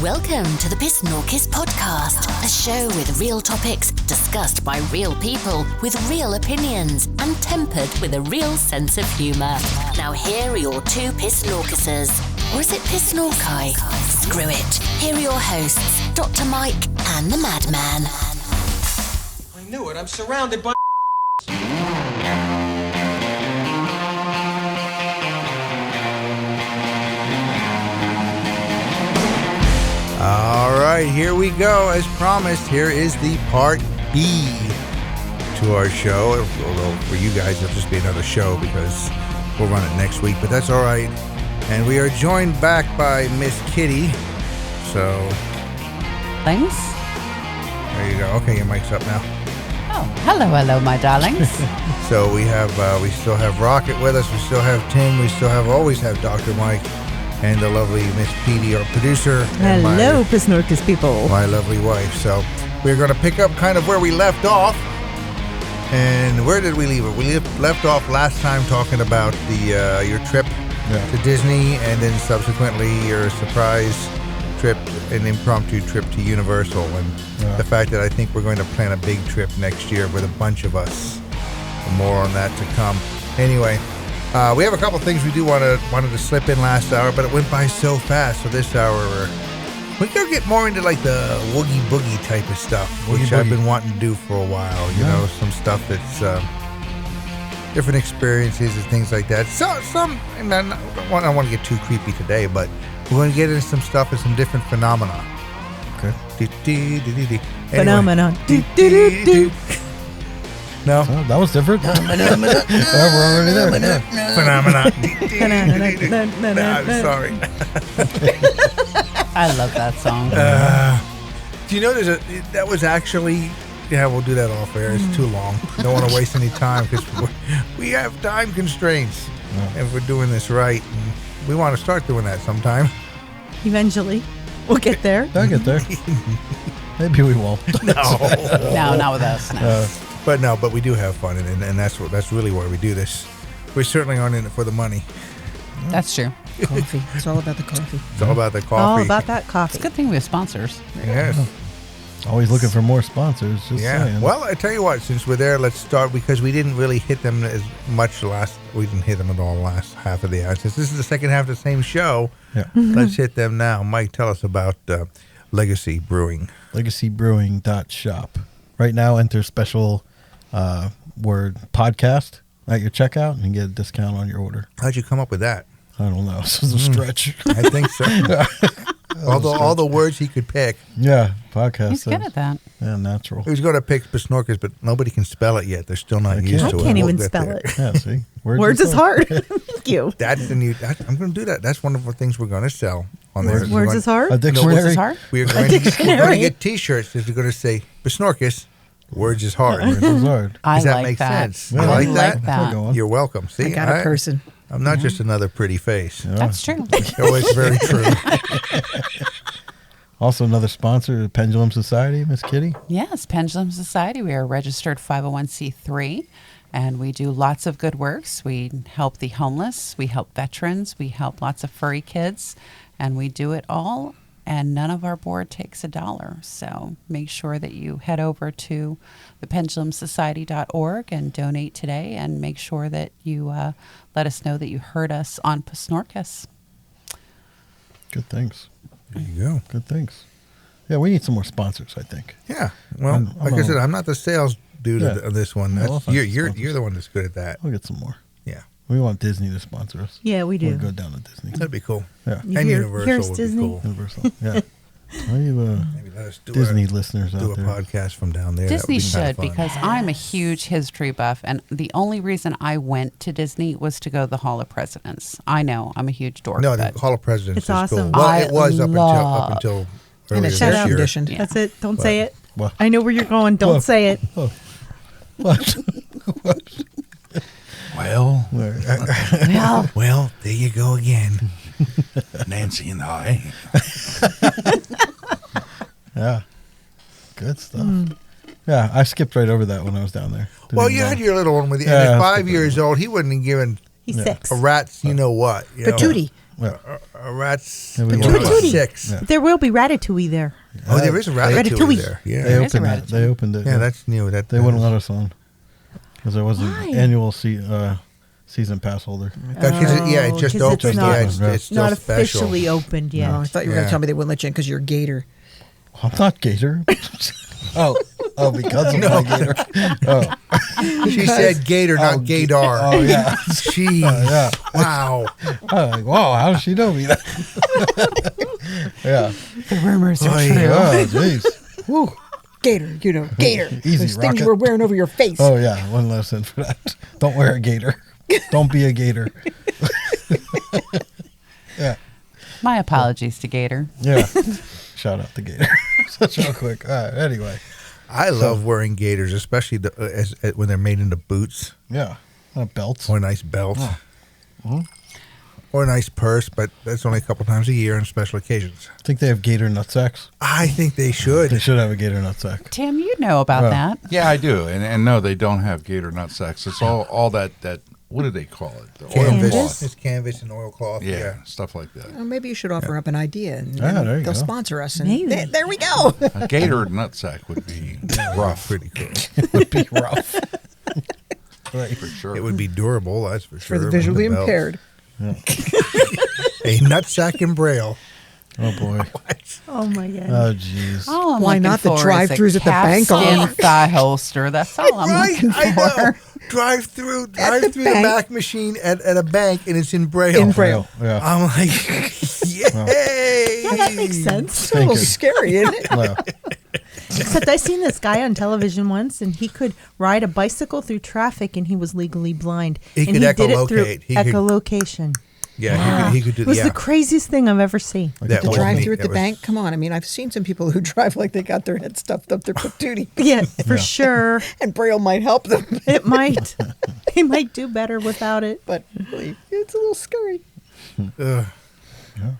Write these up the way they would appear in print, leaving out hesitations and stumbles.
Welcome to the PSNORKIS podcast, a show with real topics discussed by real people with real opinions and tempered with a real sense of humour. Now here are your two PSNORKISers. Or is it PSNORKI? Screw it. Here are your hosts, Dr. Myke and the Madman. I knew it. I'm surrounded by All right, here we go. As promised, here is the part B to our show. Although for you guys, it'll just be another show because we'll run it next week, but that's all right. And we are joined back by Miss Kitty. So, Thanks. there you go. Okay, your mic's up now. Oh, hello, my darlings. So we still have Rocket with us. We still have Tim. We still always have Dr. Myke. And the lovely Miss Petey, our producer. Hello, PSNORKIS people. My lovely wife. So we're going to pick up kind of where we left off. And where did we leave it? We left off last time talking about your trip to Disney, and then subsequently your surprise trip, an impromptu trip to Universal, and the fact that I think we're going to plan a big trip next year with a bunch of us. More on that to come. Anyway. We have a couple things we do wanted to slip in last hour, but it went by so fast. So this hour, we're going to get more into like the woogie boogie type of stuff, which I've been wanting to do for a while. You know, some stuff that's different experiences and things like that. So I don't want to get too creepy today, but we're going to get into some stuff and some different phenomena. Okay. Phenomenon. No, that was different. We're already there. Phenomena. I'm sorry. I love that song. Do you know that was actually? Yeah, we'll do that off air. It's too long. Don't want to waste any time because we have time constraints, and we're doing this right. And we want to start doing that sometime. Eventually, we'll get there. I'll get there. Maybe we won't. No, not with us. No. But we do have fun, and that's really why we do this. We certainly aren't in it for the money. That's true. Coffee. It's all about the coffee. It's all about the coffee. All about that coffee. It's a good thing we have sponsors. Yes. Always looking for more sponsors. Just saying. Well, I tell you what, since we're there, let's start because we didn't really hit them as much we didn't hit them at all last half of the hour. Since this is the second half of the same show, let's hit them now. Myke, tell us about Legacy Brewing. LegacyBrewing.shop. Right now, enter special word podcast at your checkout and get a discount on your order. How'd you come up with that? I don't know. This is a stretch. I think so. all the words he could pick. Yeah, podcast. He's good at that. Yeah, natural. He was going to pick PSNORKIS, but nobody can spell it yet. They're still not used to it. I can't even spell it. Yeah, see? Words is hard. Thank you. That's the new. I'm going to do that. That's one of the things we're going to sell on there. Words is hard? A dictionary. Words is hard? We're going to get T-shirts that are going to say PSNORKIS. Words is hard. Words is hard. I Does that like make that. sense? Yeah. You I like that? that. You're welcome. See, I got a person. I'm not just another pretty face. Yeah. That's true. Oh, it's very true. Also, another sponsor, the Pendulum Society, Miss Kitty. Yes, Pendulum Society. We are a registered 501c3, and we do lots of good works. We help the homeless. We help veterans. We help lots of furry kids, and we do it all. And none of our board takes $1. So make sure that you head over to thependulumsociety.org and donate today, and make sure that you let us know that you heard us on PSNORKIS. Good things. There you go. Good things. Yeah, we need some more sponsors, I think. Yeah. Well, like I said, I'm not the sales dude of this one. No, You're the one that's good at that. We'll get some more. Yeah. We want Disney to sponsor us. Yeah, we do. We'll go down to Disney. That'd be cool. Yeah. You And hear- Universal here's would Disney. be cool. Universal. Yeah. Well, you, Maybe let us do Disney listeners do out a there. podcast from down there. Disney That would be kinda should, fun. because I'm a huge history buff, and the only reason I went to Disney was to go to the Hall of Presidents. I know I'm a huge dork. No, the but Hall of Presidents It's is awesome. cool. Well, I it was up love- until And earlier it's shut this out year. edition. Yeah. That's it. Don't say it. What? I know where you're going. Don't say it. What? Well, Well, there you go again. Nancy and I. Yeah. Good stuff. Yeah, I skipped right over that when I was down there. Well, you had your little one with you. Yeah, and at that's 5 good. years old, he wouldn't have given He's 6. a rat's you know what. You know. Patootie. Rats. Yeah, we There went. were 6. Yeah. There will be Ratatouille there. Oh, there is a Ratatouille there. They Yeah. There is a opened that. They opened it. Yeah, that's new. That They wouldn't let us on because I wasn't Why? annual season pass holder. Yeah, it just 'cause opened. it's not- Yeah, it's still Not special. officially opened yet. Oh, I thought you were going Yeah. to tell me they wouldn't let you in because you're a gator. I'm not Gator. oh, because of my Gator. Oh, She said gator, not gaydar. oh yeah. Jeez. Yeah. Wow. I'm like, wow, how does she know me that? yeah. The rumors are Oh, true. yeah. Oh, jeez. Woo. Gator, gator. Easy, Those things Rocket. you were wearing over your face. Oh yeah, one lesson for that. Don't wear a gator. Don't be a gator. yeah. My apologies to Gator. Yeah. Shout out to Gator. Such real quick. All right, anyway. I love wearing gaiters, especially when they're made into boots Yeah. Belts. or a nice belt. Mm-hmm. Or a nice purse, but that's only a couple times a year on special occasions. I think they have gator nutsacks. I think they should. They should have a gator nutsack. Tim, you know about Well, that. Yeah, I do. And no, they don't have gator nut sacks. It's all that what do they call it? The Canvas. oilcloth. It's canvas and oilcloth. Yeah, stuff like that. Well, maybe you should offer up an idea and Yeah, there you they'll go. sponsor us. And Maybe. there we go. A gator nut sack would be rough, Pretty cool. It would be rough. right. for sure. It would be durable, that's for sure. For the with visually belt. impaired. A nutsack in braille. Oh boy. Oh my god. Oh jeez. All I'm Why looking not the for is a drive-thrus at the bank calfskin are- thigh holster. That's all I'm Right, looking I for. know. Drive through the bank. back machine at a bank, and it's in braille. In braille. Yeah. I'm like, yay! Well, that makes sense. It's a little scary, isn't it? Well, Except I seen this guy on television once, and he could ride a bicycle through traffic, and he was legally blind. He and could did it echolocate. through He could- echolocation. Yeah, he could do It was yeah. the craziest thing I've ever seen. That To was drive neat. through at That the was- bank? Come on. I mean, I've seen some people who drive like they got their head stuffed up their patootie. Yeah, for sure. And braille might help them. It might. He might do better without it. But really, it's a little scary. Ugh. well,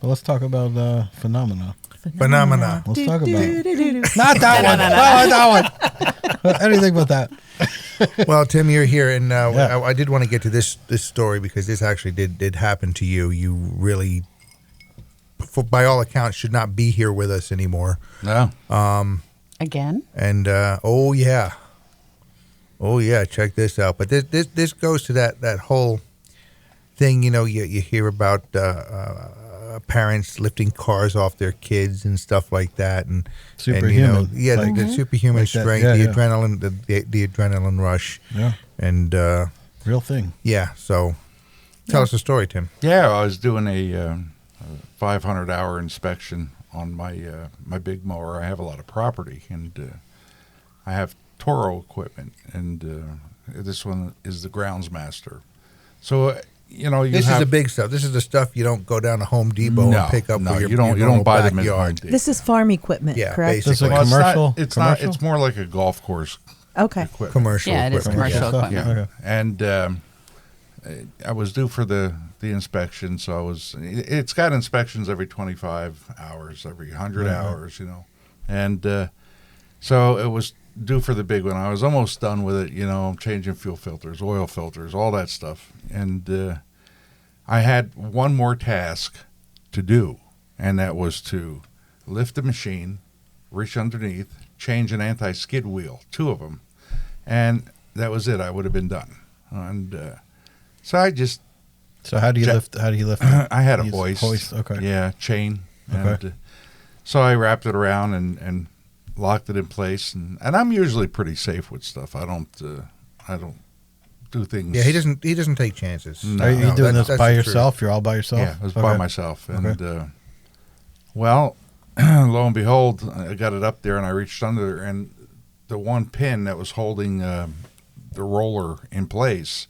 let's talk about phenomena. Phenomena. Let's talk about Do-do-do-do-do. not that one. No, that one. Anything but that. Well, Tim, you're here, and Yeah. I did want to get to this story because this actually did happen to you. You really, by all accounts, should not be here with us anymore. No. Again? And oh yeah, check this out. But this goes to that whole thing. You know, you hear about parents lifting cars off their kids and stuff like that, and Superhuman. you know, Like- the superhuman like that, strength, yeah, the yeah. adrenaline, the adrenaline rush, Yeah. and Real thing. yeah. So, tell us the story, Tim. Yeah, I was doing a 500-hour inspection on my big mower. I have a lot of property, and I have Toro equipment, and this one is the Groundsmaster. So, you know, This is the big stuff. This is the stuff you don't go down to Home Depot and pick up. No, for your, you don't. your You don't buy normal them in Home backyard. Depot. This is farm equipment, Yeah, correct? This is a basically. commercial. It's commercial? not. It's more like a golf course Okay. equipment. Commercial Yeah, it is equipment. commercial stuff. equipment. Okay. And I was due for the inspection, so I was. It's got inspections every 25 hours, every 100 hours, you know, and so it was due for the big one. I was almost done with it, you know, changing fuel filters, oil filters, all that stuff, and I had one more task to do, and that was to lift the machine, reach underneath, change an anti-skid wheel, 2 of them, and that was it. I would have been done, and so I just. So how do you lift? How do you lift? I had a Use hoist. Okay. Yeah, chain. Okay. And, so I wrapped it around and locked it in place. And I'm usually pretty safe with stuff. I don't do things. Yeah, he doesn't take chances. No. Are you No, doing that's this by the truth. yourself? You're all by yourself? Yeah, I was Okay. by myself. And Okay. well, lo and behold, I got it up there and I reached under there, and the one pin that was holding the roller in place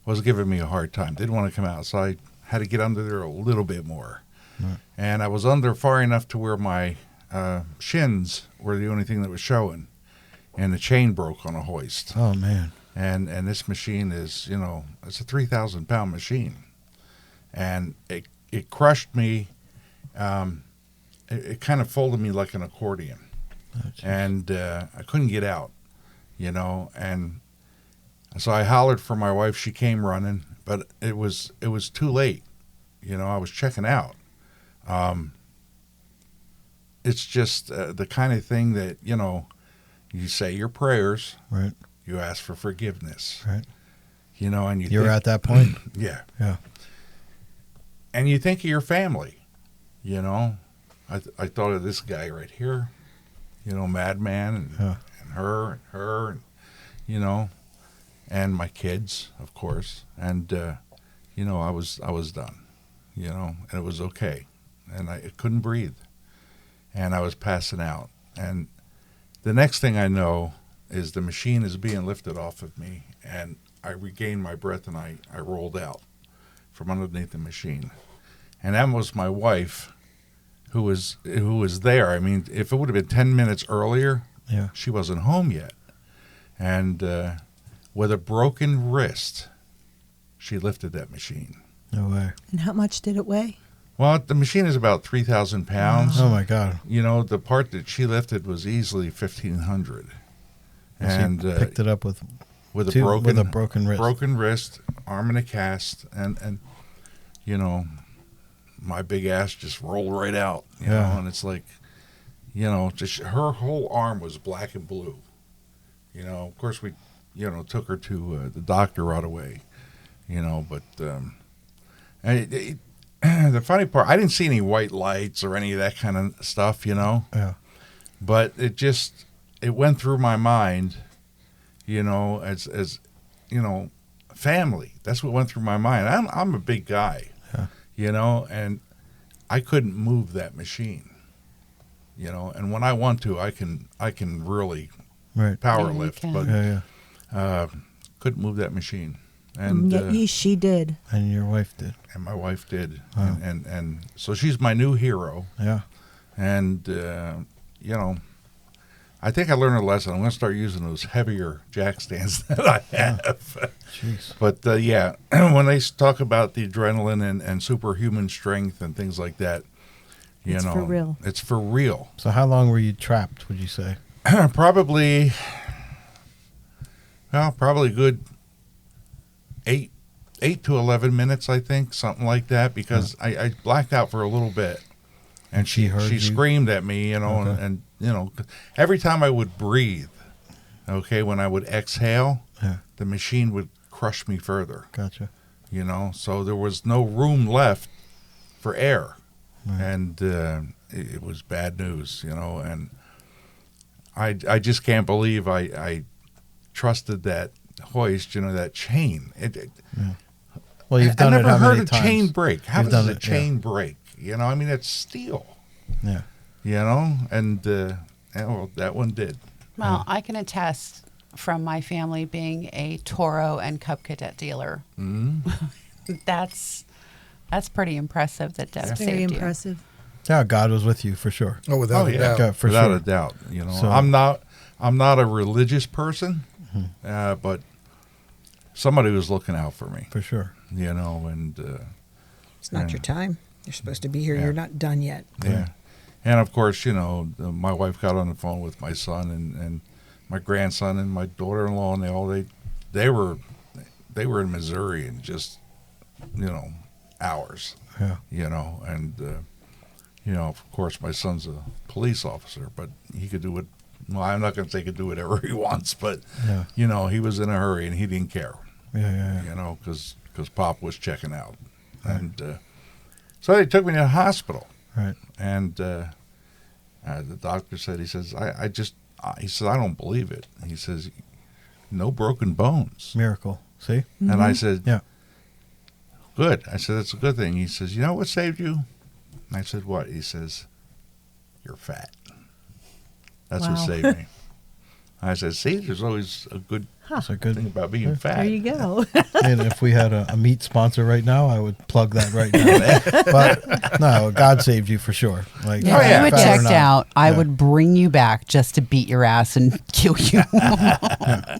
was giving me a hard time. Didn't want to come out, so I had to get under there a little bit more. Right. And I was under far enough to where my shins were the only thing that was showing, and the chain broke on a hoist. Oh man. And this machine is, you know, it's a 3,000-pound machine, and it crushed me. It kind of folded me like an accordion, and I couldn't get out, you know. And so I hollered for my wife. She came running, but it was too late, I was checking out. It's just the kind of thing that, you say your prayers, Right. you ask for forgiveness, Right. and You're at that point. yeah. Yeah. And you think of your family, I thought of this guy right here, Madman, and her, and my kids, of course. And, I was done, and it was okay. And I couldn't breathe. And I was passing out. And the next thing I know is the machine is being lifted off of me, and I regained my breath, and I rolled out from underneath the machine. And that was my wife, who was there. I mean, if it would have been 10 minutes earlier, Yeah. she wasn't home yet. And with a broken wrist, she lifted that machine. No way. And how much did it weigh? Well, the machine is about 3,000 pounds. Oh my God. The part that she lifted was easily 1,500. And she picked it up with with a a broken wrist, arm in a cast, and my big ass just rolled right out. You know, and it's like, just her whole arm was black and blue. Of course we, took her to the doctor right away. But the funny part, I didn't see any white lights or any of that kind of stuff. Yeah. But it went through my mind, as family. That's what went through my mind. I'm a big guy, and I couldn't move that machine, and when I want to, I can really power lift, can. but couldn't move that machine. And She did. And your wife did. And my wife did. Wow. And so she's my new hero. Yeah. And, I think I learned a lesson. I'm going to start using those heavier jack stands that I have. Jeez. But, when they talk about the adrenaline and superhuman strength and things like that, It's for real. It's for real. So how long were you trapped, would you say? Probably good 8 to 11 minutes, I think, something like that, because I blacked out for a little bit. And she heard you? screamed at me, Okay. and every time I would breathe, when I would exhale, the machine would crush me further, Gotcha. so there was no room left for air. Right. And it was bad news, and I just can't believe I trusted that hoist, that chain. Well, you've done I it never how heard many a times? chain break. How You've does done a it, chain break? It's steel. Yeah. And that one did. Well, I can attest from my family being a Toro and Cub Cadet dealer. Mm-hmm. That's pretty impressive that Deb saved Very you. impressive. Yeah, God was with you for sure. Oh, without a doubt. Yeah, for Without sure. a doubt. So- I'm not a religious person, but somebody was looking out for me. For sure. And It's not your time. You're supposed to be here. Yeah. You're not done yet. yeah. And of course, my wife got on the phone with my son and my grandson and my daughter-in-law, and they were in Missouri in just hours. Yeah. And of course, my son's a police officer, but he could do it. Well, I'm not going to say he could do whatever he wants, but Yeah. he was in a hurry and he didn't care. Yeah. Because Pop was checking out, and so they took me to the hospital. Right. And the doctor said, he says, I don't believe it. He says, no broken bones. Miracle. See? And I said, Yeah. good. I said, that's a good thing. He says, you know what saved you? And I said, what? He says, you're fat. That's what Wow. saved me. I said, see, there's always a good That's a good thing about being fat. There you go. And if we had a meat sponsor right now, I would plug that right now. But no, God saved you for sure. Like, Yeah, Oh, if yeah. you had fat or checked not. out, I Yeah. would bring you back just to beat your ass and kill you. I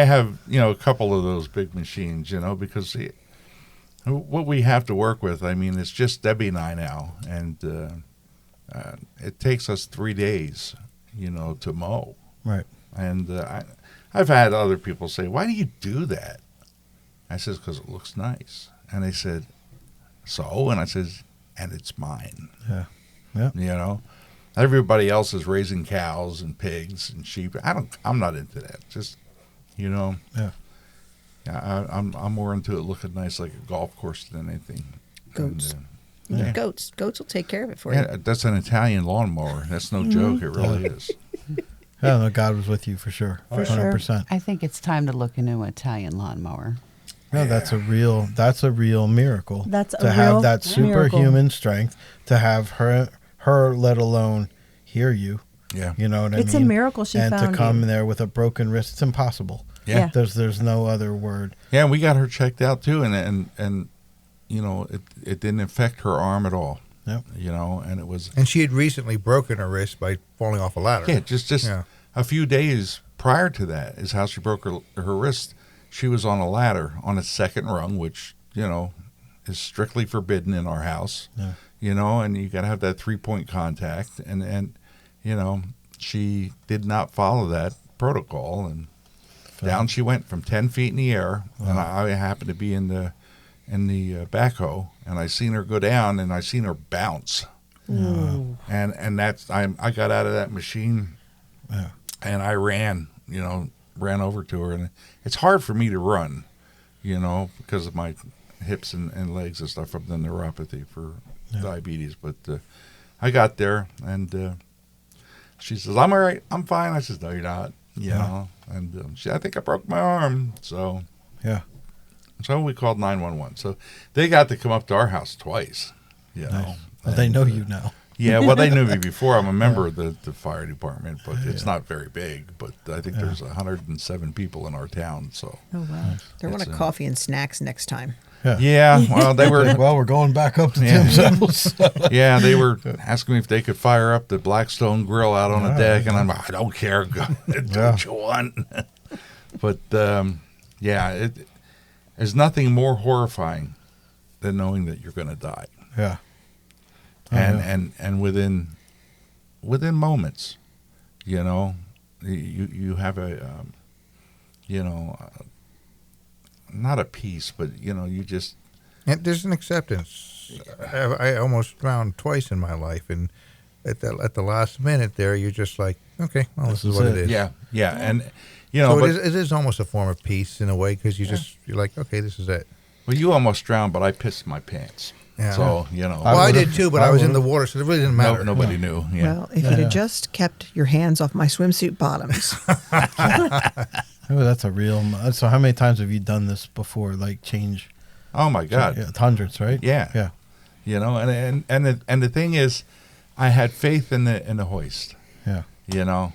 have, a couple of those big machines, because what we have to work with, it's just Debbie and I now, and it takes us 3 days, to mow. Right. And I've had other people say, why do you do that? I says, because it looks nice. And they said, So, and I says, and it's mine. Yeah. Yeah. You know, everybody else is raising cows and pigs and sheep. I'm not into that. Just, you know, Yeah. I'm more into it looking nice like a golf course than anything. Goats. And, Yeah. Goats will take care of it for you. yeah, that's an Italian lawnmower. That's no joke. It really is. Yeah, no, God was with you for sure. For 100%. I think it's time to look into an Italian lawnmower. No, that's a real miracle. That's a to have real that miracle. superhuman strength, to have her let alone hear you. Yeah. You know what I mean? It's a miracle she and found to come you. there with a broken wrist, it's impossible. Yeah. There's no other word. Yeah, we got her checked out too, and you know, it didn't affect her arm at all. Yep. You know, and it was And she had recently broken her wrist by falling off a ladder. yeah, just Yeah. a few days prior to that is how she broke her wrist. She was on a ladder on a second rung, which, you know, is strictly forbidden in our house. Yeah. You know, and you got to have that 3-point contact, and you know, she did not follow that protocol, and down she went from 10 feet in the air. And I happened to be in the backhoe, and I seen her go down, and I seen her bounce. And that's I got out of that machine, Yeah. and I ran over to her, and it's hard for me to run, you know, because of my hips and legs and stuff from the neuropathy for diabetes. But I got there, and she says, "I'm all right, I'm fine." I says, "No, you're not," you know. And I think I broke my arm, so Yeah. so we called 911. So they got to come up to our house twice, you know. Nice. Well, they know you now. Yeah, well, they knew me before. I'm a member of the fire department, but it's not very big. But I think there's 107 people in our town. So Oh, wow. They want a It's, coffee and snacks next time. yeah, well, they were Well, we're going back up to Yeah. Tim's house. yeah they were asking me if they could fire up the Blackstone grill out on the deck, and I'm like, I don't care, go do what you want. But yeah, there's nothing more horrifying than knowing that you're going to die. Yeah. And within moments, you know, you have a you know, not a peace, but you know, you just And there's an acceptance. I almost drowned twice in my life, and at the last minute there, you're just like, okay, well, this is what it is. yeah, and you know, So but, it is almost a form of peace in a way, because you're like, okay, this is it. well, you almost drowned, but I pissed my pants. Yeah. So you know, Well, I did would've- too, but I I was in would've- the water, so it really didn't matter. nobody knew. Yeah. Well, if you'd have just kept your hands off my swimsuit bottoms. Oh, that's a real. So, how many times have you done this before? Like change? Oh my God. Yeah, hundreds, right? Yeah. Yeah. You know, and the thing is, I had faith in the hoist. Yeah. You know,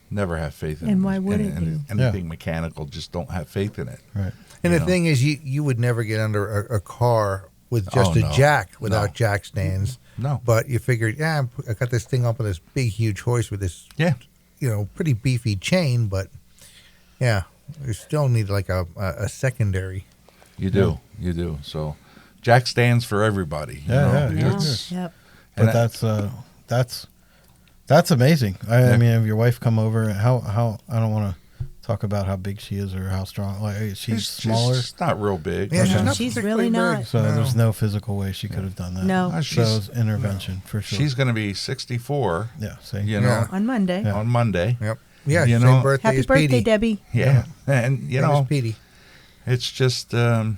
never have faith in And why wouldn't you? anything mechanical. Just don't have faith in it. Right. And You the know. thing is, you would never get under a car with just Oh, a no. jack without No. jack stands. No. But you figured, I got this thing up with this big, huge hoist with this, Yeah. pretty beefy chain, but yeah, you still need like a secondary. You do. You do. So, jack stands for everybody. You Yeah, know, yeah, because- Yep. But And that's amazing. I Yeah. mean, have your wife come over? How I don't want to talk about how big she is or how strong. Like she's smaller, She's not real big. Yeah, No, not she's particularly really not. big. so there's no physical way she could have done that. No. Ah, So it's intervention for sure. She's going to be 64. yeah. See. You know, Yeah. On Monday. Yeah. on Monday. Yep. Yeah, You same know- birthday Happy as birthday, Petey. Debbie. Yeah, and you Same as know, Petey. it's just Oh,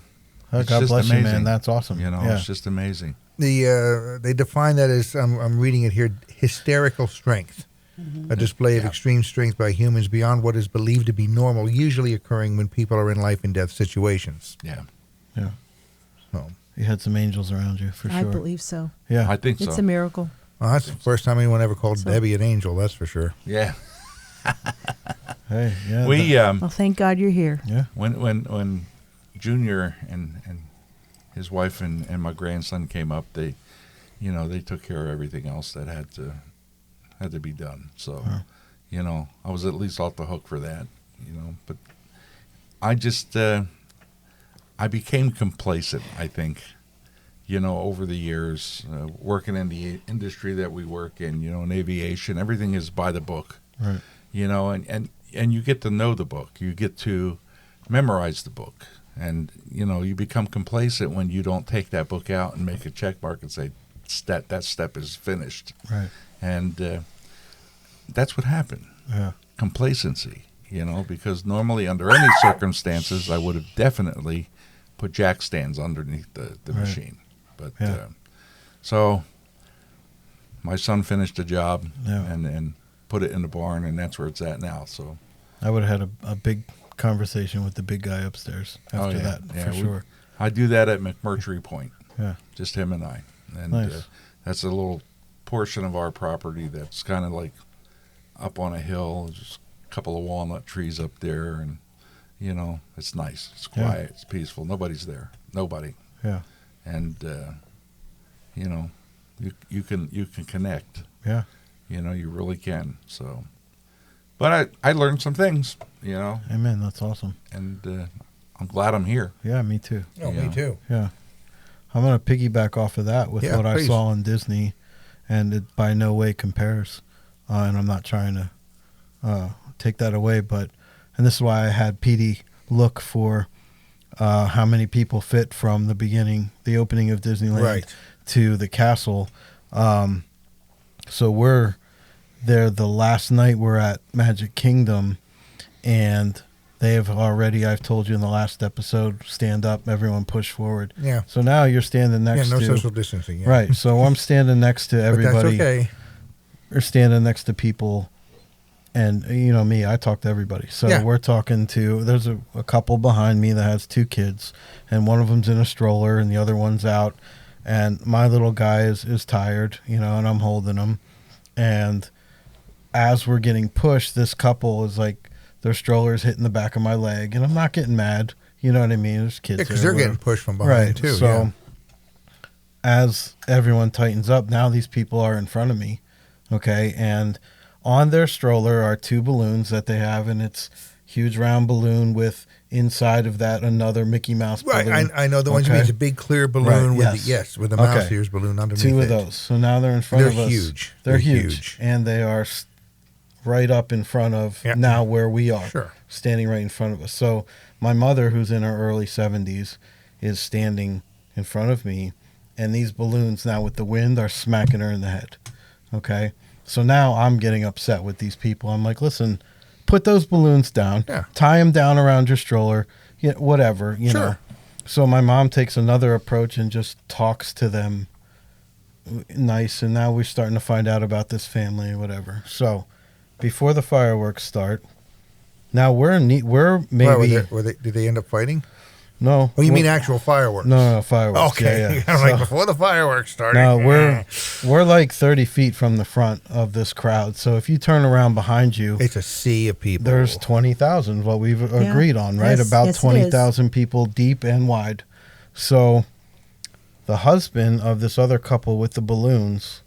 it's God just bless amazing. you, man. That's awesome. You know, yeah. it's just amazing. They define that as I'm reading it here, hysterical strength, a display of extreme strength by humans beyond what is believed to be normal, usually occurring when people are in life and death situations. Yeah, yeah. So, You had some angels around you for I sure. believe so. Yeah. I think It's so. a miracle. well, that's the first time anyone ever called So- Debbie an angel. That's for sure. Yeah, Hey. Yeah. we Well, thank God you're here. Yeah. when Junior and his wife and my grandson came up, they took care of everything else that had to be done. So, you know, I was at least off the hook for that. You know, but I just I became complacent, I think. You know, over the years, working in the industry that we work in, you know, in aviation, everything is by the book. Right. You know, and you get to know the book. You get to memorize the book. And, you become complacent when you don't take that book out and make a check mark and say, that step is finished. Right. And that's what happened. Yeah. Complacency, because normally under any circumstances, I would have definitely put jack stands underneath the Right. machine. But Yeah. so my son finished the job Yeah. and put it in the barn, and that's where it's at now. So I would have had a big conversation with the big guy upstairs after that, for sure. I do that at McMurtry Point. Yeah. Just him and I. And Nice. that's a little portion of our property that's kind of like up on a hill, just a couple of walnut trees up there, and it's nice. It's quiet. It's peaceful. Nobody's there. Nobody. Yeah. And you can connect. Yeah. You really can. So, but I learned some things. Amen. That's awesome. And I'm glad I'm here. Yeah, me too. Oh, me too. Yeah. I'm going to piggyback off of that with what I please. saw in Disney, and it by no way compares. And I'm not trying to take that away, and this is why I had PD look for how many people fit from the beginning, the opening of Disneyland, Right. to the castle. So we're there the last night we're at Magic Kingdom, and they have already, I've told you in the last episode, stand up, everyone push forward. Yeah. So now you're standing next no to... social distancing. Yeah. Right. So I'm standing next to But everybody. that's okay. You're standing next to people, and me, I talk to everybody. So Yeah. we're talking to, there's a couple behind me that has 2 kids, and one of them's in a stroller and the other one's out. And my little guy is tired, and I'm holding him. And as we're getting pushed, this couple is like, their stroller's hitting the back of my leg, and I'm not getting mad. You know what I mean? There's kids Because there, they're getting whatever. pushed from behind Right. too. So yeah. as everyone tightens up, now these people are in front of me. Okay. And on their stroller are 2 balloons that they have, and it's huge round balloon with inside of that another Mickey Mouse Right, balloon. I know the ones you Okay. mean. It's a big clear balloon Right, with yes. with the mouse Okay. ears balloon underneath 2 it. of those. So now they're in front They're of us. huge. They're They're huge. huge. And they are right up in front of Yeah. now where we are. Sure. Standing right in front of us. So my mother, who's in her early 70s, is standing in front of me. And these balloons now with the wind are smacking her in the head. Okay. So now I'm getting upset with these people. I'm like, listen, put those balloons down. Yeah. Tie them down around your stroller. Whatever, you Sure. know. So my mom takes another approach and just talks to them nice. And now we're starting to find out about this family or whatever. So before the fireworks start, now we're maybe... Did they end up fighting? No. Oh, you mean actual fireworks? No, fireworks. Okay. Yeah, yeah. I'm like, So- before the fireworks started. no, we're like 30 feet from the front of this crowd. So if you turn around behind you, It's a sea of people. there's 20,000, what we've agreed on, right? Yes, About yes, it is. 20,000 people deep and wide. So the husband of this other couple with the balloons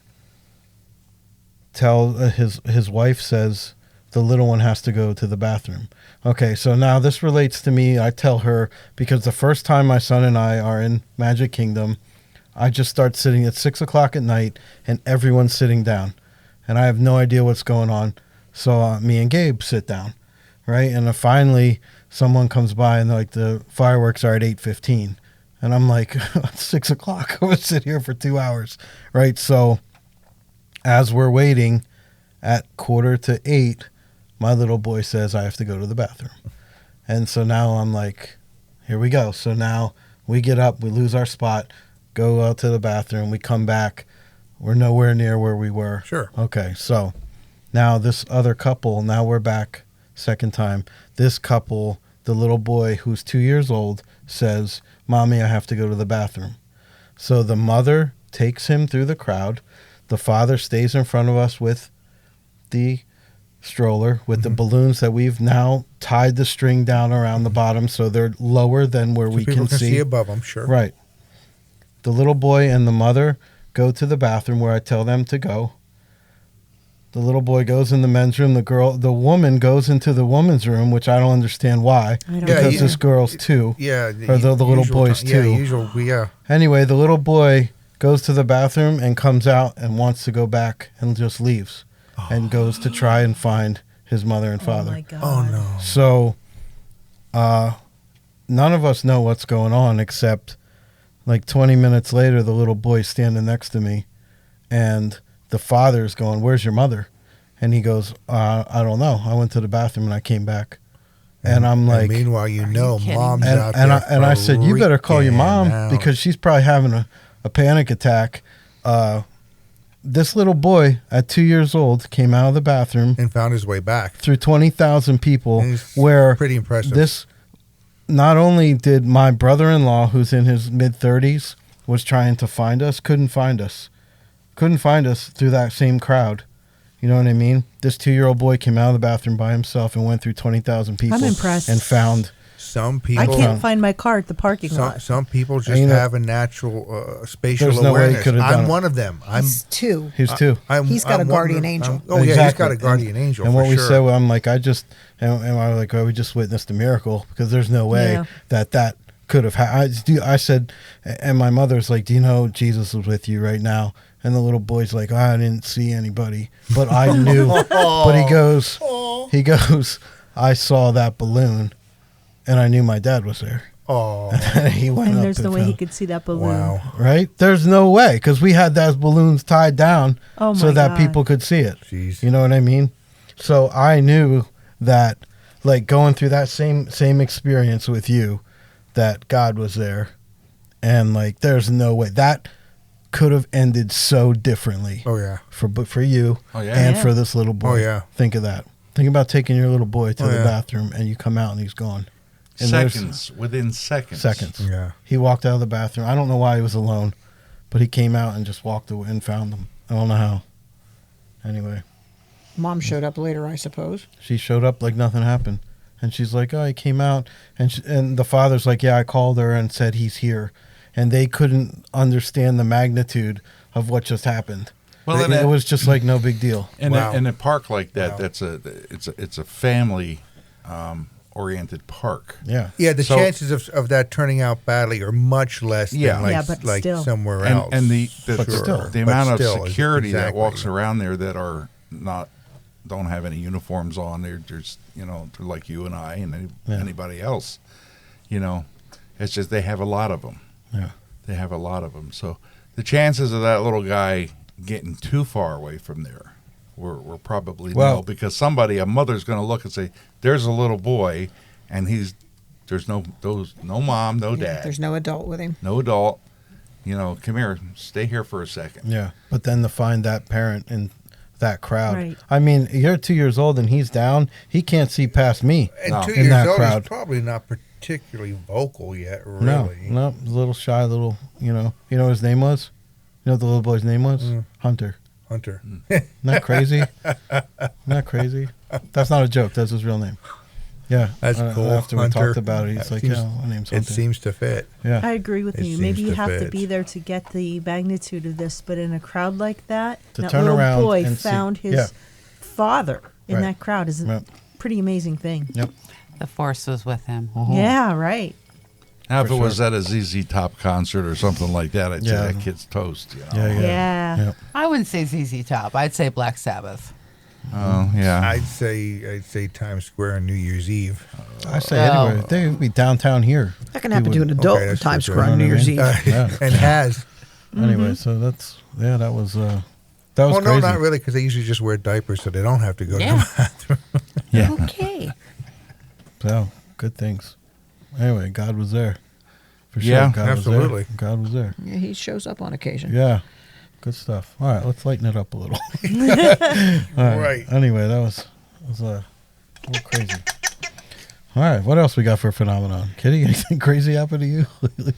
his wife says the little one has to go to the bathroom. Okay, so now this relates to me. I tell her, because the first time my son and I are in Magic Kingdom, I just start sitting at 6 o'clock at night and everyone's sitting down. And I have no idea what's going on. So me and Gabe sit down, right? And finally someone comes by and they're like, the fireworks are at 8:15. And I'm like, 6 o'clock. I'm going to sit here for 2 hours, right? So as we're waiting at 7:45, my little boy says, I have to go to the bathroom. And so now I'm like, here we go. So now we get up, we lose our spot, go out to the bathroom, we come back. We're nowhere near where we were. Sure. Okay, so now this other couple, now we're back second time. This couple, the little boy who's 2 years old, says, Mommy, I have to go to the bathroom. So the mother takes him through the crowd. The father stays in front of us with the stroller with the balloons that we've now tied the string down around the bottom so they're lower than where we people can see. above them, sure. Right. The little boy and the mother go to the bathroom where I tell them to go. The little boy goes in the men's room. The woman goes into the woman's room, which I don't understand why. I don't Because Yeah, this girl's 2. Yeah. Or the little usual boy's time. 2. Yeah. Anyway, the little boy goes to the bathroom and comes out and wants to go back and just leaves and goes to try and find his mother and Oh father. my God. Oh, no. So none of us know what's going on except like 20 minutes later, the little boy's standing next to me and the father's going, "Where's your mother?" And he goes, "I don't know. I went to the bathroom and I came back." And I'm like, meanwhile, mom's and, out and there. and I said, "You better call your mom freaking out. because she's probably having a panic attack." This little boy at 2 years old came out of the bathroom and found his way back through 20,000 people. It's Where pretty impressive. This not only did my brother-in-law, who's in his mid-30s, was trying to find us, couldn't find us through that same crowd. You know what I mean? This 2-year-old boy came out of the bathroom by himself and went through 20,000 people. I'm impressed. And found. Some people. I can't find my car at the parking lot. Some people just have a natural spatial There's no way he awareness. could have done I'm it. one of them. He's two. He's two. He's got a guardian angel. Yeah, he's got a guardian angel. And for what we sure. said, I'm like, I was like, we just witnessed a miracle because there's no way that could have happened. I said, and my mother's like, "Do you know Jesus is with you right now?" And the little boy's like, "I didn't see anybody, but I knew." But he goes, "I saw that balloon, and I knew my dad was there." Oh, He went And up there's no way he found- could see that balloon. wow. Right? There's no way because we had those balloons tied down Oh so my that God. people could see it. Jeez. You know what I mean? So I knew that, like going through that same experience with you, that God was there, and like there's no way that could have ended so differently. Oh yeah. For you Oh, yeah. and Yeah. for this little boy. Oh, yeah. Think of that. Think about taking your little boy to Oh, the yeah. bathroom and you come out and he's gone. And there's- Within seconds. Seconds. Yeah. He walked out of the bathroom. I don't know why he was alone, but he came out and just walked away and found them. I don't know how. Anyway, Mom showed up later, I suppose. she showed up like nothing happened. And she's like, "Oh, he came out." And the father's like, "Yeah, I called her and said he's here." And they couldn't understand the magnitude of what just happened. Well, It was just like no big deal. Wow. In a park like that, Wow. it's a family oriented park. Yeah. Yeah, the So- chances of that turning out badly are much less Yeah. than like, Yeah, but like still. somewhere else. And the But still. the amount But of still, security that exactly. walks around there that are don't have any uniforms on. They're just they're like you and I and anybody else. It's just they have a lot of them. Yeah. They have a lot of them. So the chances of that little guy getting too far away from there were probably no, because a mother's going to look and say, "There's a little boy, and there's no mom, no dad, There's no adult with him. no adult. Come here, stay here for a second." Yeah. But then to find that parent in that crowd. Right. I mean, you're 2 years old and he's down. He can't see past me. And No. 2 In years that old crowd. is probably not particularly vocal yet, really. No, a little shy, little, You know what his name was? You know what the little boy's name was? Hunter. Hunter. Isn't that crazy? Isn't that crazy? That's not a joke. That's his real name. Yeah. That's cool. After we Hunter. talked about it, he's That like, seems- "Yeah, my name's It Hunter." seems to fit. Yeah. I agree with It you. Maybe seems you to have to fit. be there to get the magnitude of this, but in a crowd like that, To that turn little around boy and see- found his yeah. father in Right. that crowd is a Yep. pretty amazing thing. Yep. The force was with him. Yeah, right. Now, if For it was at a ZZ Top concert or something like that, I'd say Yeah. that kid's toast. Yeah. Yeah. I wouldn't say ZZ Top. I'd say Black Sabbath. Oh, yeah. I'd say Times Square on New Year's Eve. I say anyway, they would be downtown here. That can happen He to an would- adult Okay, in that's Times true, Square too. on New Year's Eve. Yeah. And has. Anyway, so that was that was Well, crazy. no, not really, because they usually just wear diapers, so they don't have to go to Yeah. the bathroom. Yeah. Okay. So good things. Anyway, God was there. For sure. Yeah, God absolutely. Was there. God was there. Yeah, he shows up on occasion. Yeah. Good stuff. All right, let's lighten it up a little. All Right. Anyway, that was a little crazy. All right, what else we got for phenomenon? Kitty, anything crazy happened to you lately?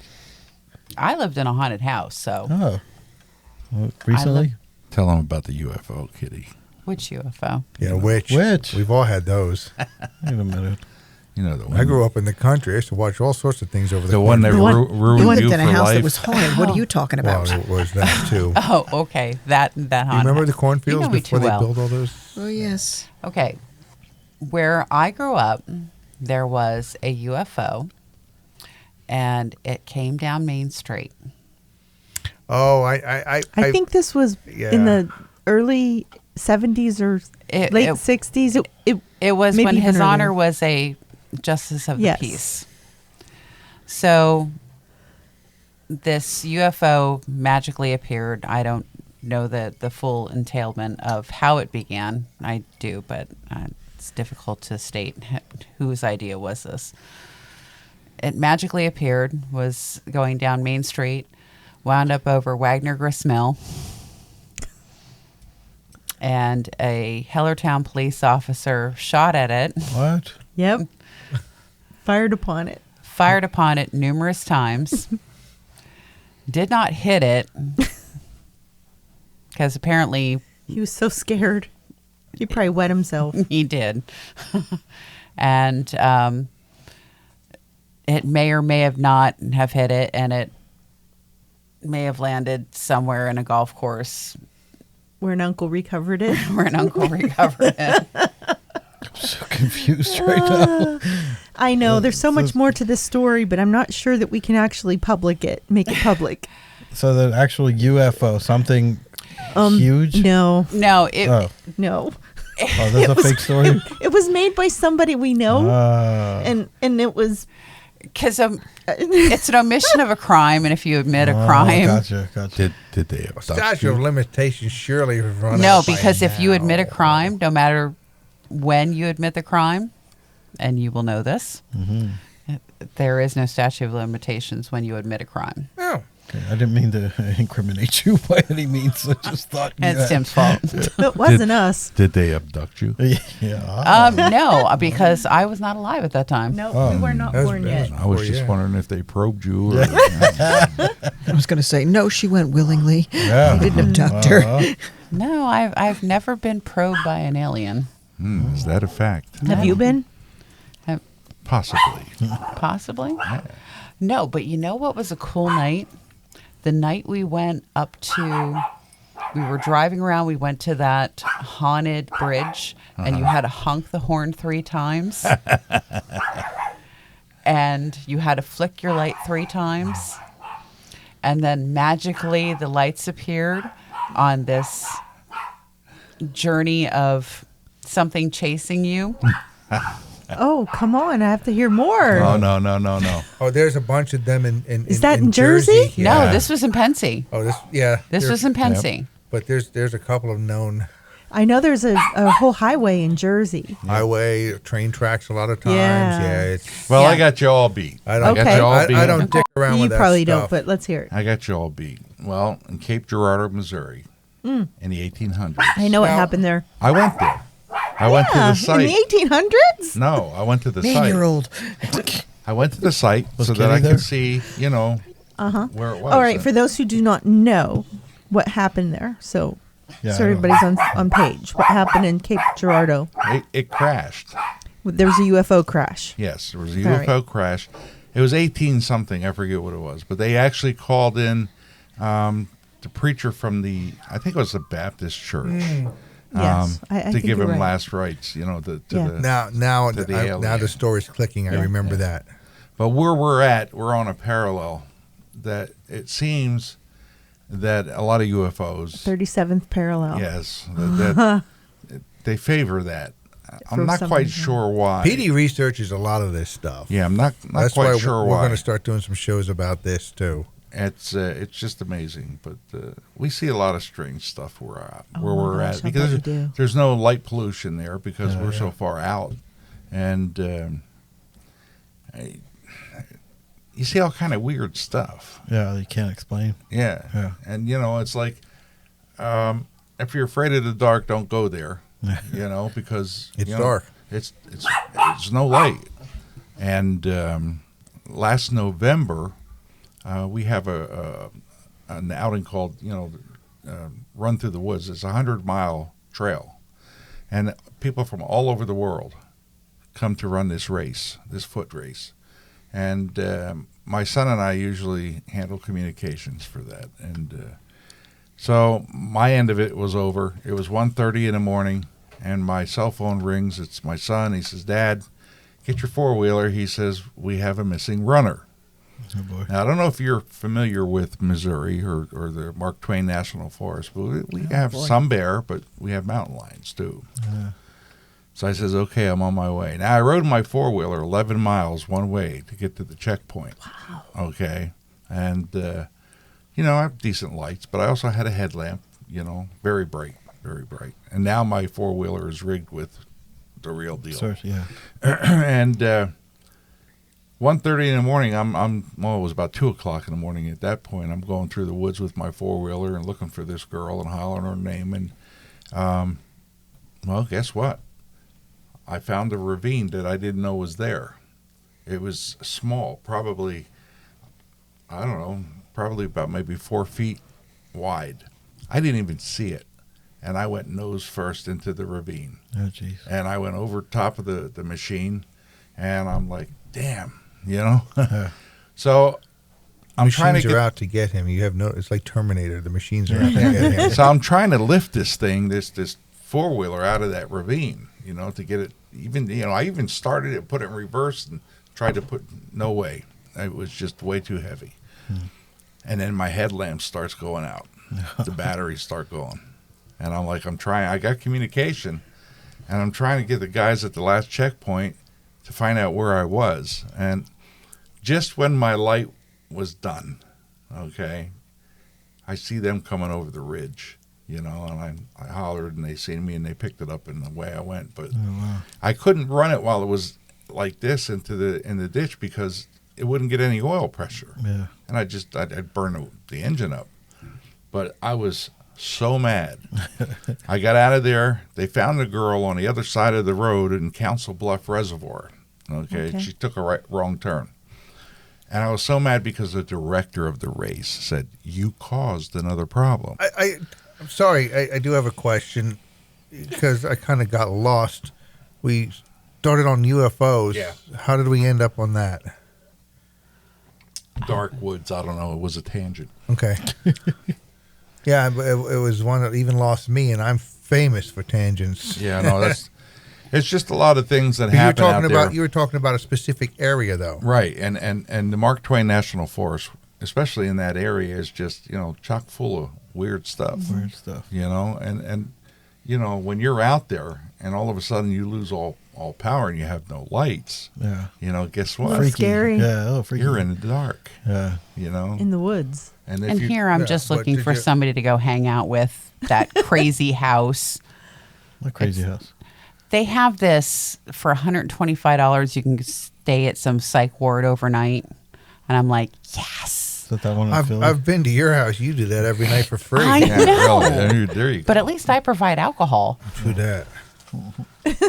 I lived in a haunted house, so Oh. Recently? Tell them about the UFO, Kitty. which UFO? Yeah, which? Which? We've all had those. Wait a minute. You know the one. I grew up in the country. I used to watch all sorts of things over the The one that The one- ruined You lived you in a for house life. that was haunted. What are you talking about? Well, it was that too. Oh, okay. That You haunted. remember the cornfields You know me before too they well. built all those? Oh, yes. Okay. Where I grew up, there was a UFO, and it came down Main Street. Oh, I think this was in Yeah. the early 70s or late 60s. It was Maybe when even His earlier. Honor was a Justice of Yes. the Peace. So this UFO magically appeared. I don't know the full entailment of how it began. I do, but it's difficult to state whose idea was this. It magically appeared, was going down Main Street, wound up over Wagner Grist Mill, and a Hellertown police officer shot at it. What? Yep. Fired upon it. Fired upon it numerous times. Did not hit it because apparently He was so scared. He probably wet himself. he did. And it may or may have not have hit it, and it may have landed somewhere in a golf course Where an uncle recovered it. where an uncle recovered it. I'm so confused right now. I know there's so much more to this story, but I'm not sure that we can actually make it public. So the actual UFO, something huge? No, No, no. Oh, that's a fake story? It was made by somebody we know, Ah. and it was because it's an omission of a crime, and if you admit a crime, Gotcha. Did they abduct Statute you? of limitations surely have run no, out by because if you now. admit a crime, no matter when you admit the crime, and you will know this, there is no statute of limitations when you admit a crime. No. Okay, I didn't mean to incriminate you by any means. I just thought And it's Tim's fault. it wasn't us. Did they abduct you? Yeah. No, because I was not alive at that time. No, we were not That's born bad. yet. I was Oh, just yeah. wondering if they probed you. Or, I was going to say, no, she went willingly. Yeah. He didn't abduct her. No, I've never been probed by an alien. is that a fact? Have you been? Possibly. Possibly. No, but you know what was a cool night? The night we went up to, we were driving around, we went to that haunted bridge, and you had to honk the horn 3 times. And you had to flick your light 3 times. And then magically the lights appeared on this journey of something chasing you. Oh, come on! I have to hear more. Oh, no. Oh, there's a bunch of them in Is that in Jersey? Yeah. No, this was in Pensy. Oh, this yeah. This was in Pensy. But there's a couple of known I know there's a whole highway in Jersey. highway train tracks a lot of times. Yeah. Yeah, it's Well, I Yeah. got you all beat. I don't Okay. got you all beat. I don't dick around You with that probably stuff. don't, but let's hear it. I got you all beat. Well, in Cape Girardeau, Missouri, in the 1800s. I know what Now- happened there. I went there. I went to the In site. the 1800s? No, I went to the Man, site. you're old. I went to the site Was so that Kenny I there? could see, where it was. All right, for those who do not know what happened there, so Yeah, so I know. everybody's on page. What happened in Cape Girardeau? It crashed. There was a UFO crash. Yes, there was a All right. UFO crash. It was 18 something. I forget what it was, but they actually called in the preacher from I think it was the Baptist church. Yes, I to think give you're him right. last rites, Yeah. Now To the alien. now the story's clicking. I remember that. But where we're at, we're on a parallel that it seems that a lot of UFOs, 37th parallel. yes, that they favor that. I'm For not some quite reason. sure why. PD researches a lot of this stuff. Yeah, I'm not That's quite why sure we're why. going to start doing some shows about this too. It's just amazing, but we see a lot of strange stuff where Oh where my we're gosh, at I bet because you do. there's no light pollution there because we're so far out, and you see all kind of weird stuff. Yeah, you can't explain. Yeah, Yeah. and it's like if you're afraid of the dark, don't go there. Because It's you know, dark. It's no light, and last November. We have an outing called, Run Through the Woods. It's a 100-mile trail. And people from all over the world come to run this race, this foot race. And my son and I usually handle communications for that. And so my end of it was over. It was 1:30 in the morning, and my cell phone rings. It's my son. He says, "Dad, get your four-wheeler." He says, "We have a missing runner." Oh, boy. Now, I don't know if you're familiar with Missouri or the Mark Twain National Forest, but we have some bear, but we have mountain lions too. So I says, okay, I'm on my way. Now, I rode my four-wheeler 11 miles one way to get to the checkpoint. Wow. Okay. And, you know, I have decent lights, but I also had a headlamp, you know, very bright, very bright. And now my four-wheeler is rigged with the real deal. So, yeah. And 1:30 in the morning, well, it was about 2 o'clock in the morning at that point. I'm going through the woods with my four-wheeler and looking for this girl and hollering her name. And, well, guess what? I found a ravine that I didn't know was there. It was small, probably, I don't know, probably about maybe 4 feet wide. I didn't even see it. And I went nose first into the ravine. Oh, jeez. And I went over top of the machine, and I'm like, damn, you know? So I'm trying to Machines get are out to get him. You have no. It's like Terminator. The machines are out to get him. So I'm trying to lift this thing, this four-wheeler out of that ravine, you know, to get it even, you know, I even started it, put it in reverse and tried to put, no way. It was just way too heavy. And then my headlamp starts going out. The batteries start going. And I'm like, I got communication, and I'm trying to get the guys at the last checkpoint to find out where I was. And just when my light was done, okay, I see them coming over the ridge, you know, and I hollered, and they seen me, and they picked it up, and away I went. But I couldn't run it while it was like this in the ditch because it wouldn't get any oil pressure. Yeah. And I'd burn the engine up. But I was so mad. I got out of there. They found the girl on the other side of the road in Council Bluff Reservoir. Okay. She took a wrong turn. And I was so mad because the director of the race said, you caused another problem. I'm sorry. I do have a question because I kind of got lost. We started on UFOs. Yeah. How did we end up on that? Dark woods. I don't know. It was a tangent. Okay. Yeah, but it was one that even lost me, and I'm famous for tangents. Yeah, no, it's just a lot of things that happen out there. You were talking about a specific area, though. Right, and the Mark Twain National Forest, especially in that area, is just, you know, chock full of weird stuff. Weird stuff. You know, and you know, when you're out there and all of a sudden you lose all power and you have no lights, Yeah. you know, guess what? Freaky. Scary. Yeah. Oh, freaky. You're in the dark. Yeah. You know, In the woods. and And here I'm just but looking did for you- somebody to go hang out with, that crazy house. What crazy house? They have this for $125. You can stay at some psych ward overnight. And I'm like, yes. Is that one in Philly? I've been to your house. You do that every night for free. I yeah, know. really, there you go. But at least I provide alcohol Do that.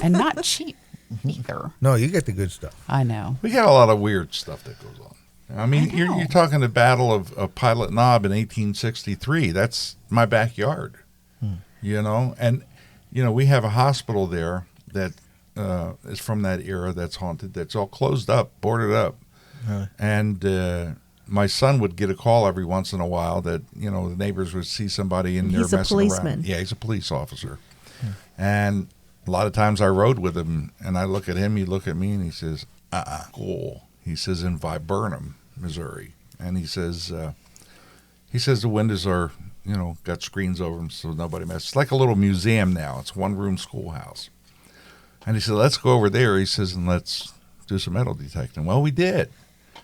and not cheap either. No, you get the good stuff. I know. We got a lot of weird stuff that goes on. I mean, I know. you're talking the Battle of Pilot Knob in 1863. That's my backyard, you know. And, you know, we have a hospital there that is from that era that's haunted, that's all closed up, boarded up. Really? And my son would get a call every once in a while that, you know, the neighbors would see somebody in there He's a messing policeman. around. Yeah, he's a police officer. And a lot of times I rode with him, and I look at him, he look at me, and he says, cool. He says, in Viburnum, Missouri. And he says the windows are, you know, got screens over them so nobody messes. It's like a little museum now. It's one-room schoolhouse. And he said, let's go over there. He says, and let's do some metal detecting. Well, we did.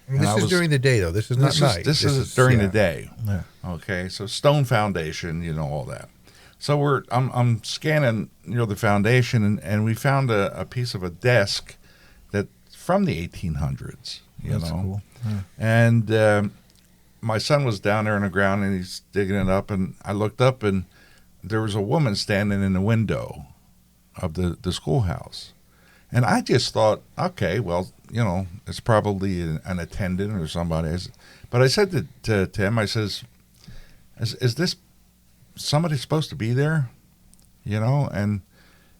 And This is during the day, though. This is not night. This is during the day. Yeah. Okay, so Stone Foundation, you know, all that. So I'm scanning, you know, the foundation, and we found a piece of a desk that's from the 1800s. You That's know, cool. Yeah. and my son was down there in the ground, and he's digging it up, and I looked up, and there was a woman standing in the window of the schoolhouse. And I just thought, okay, well, you know, it's probably an attendant or somebody. But I said to him, I says, is this somebody supposed to be there? You know? And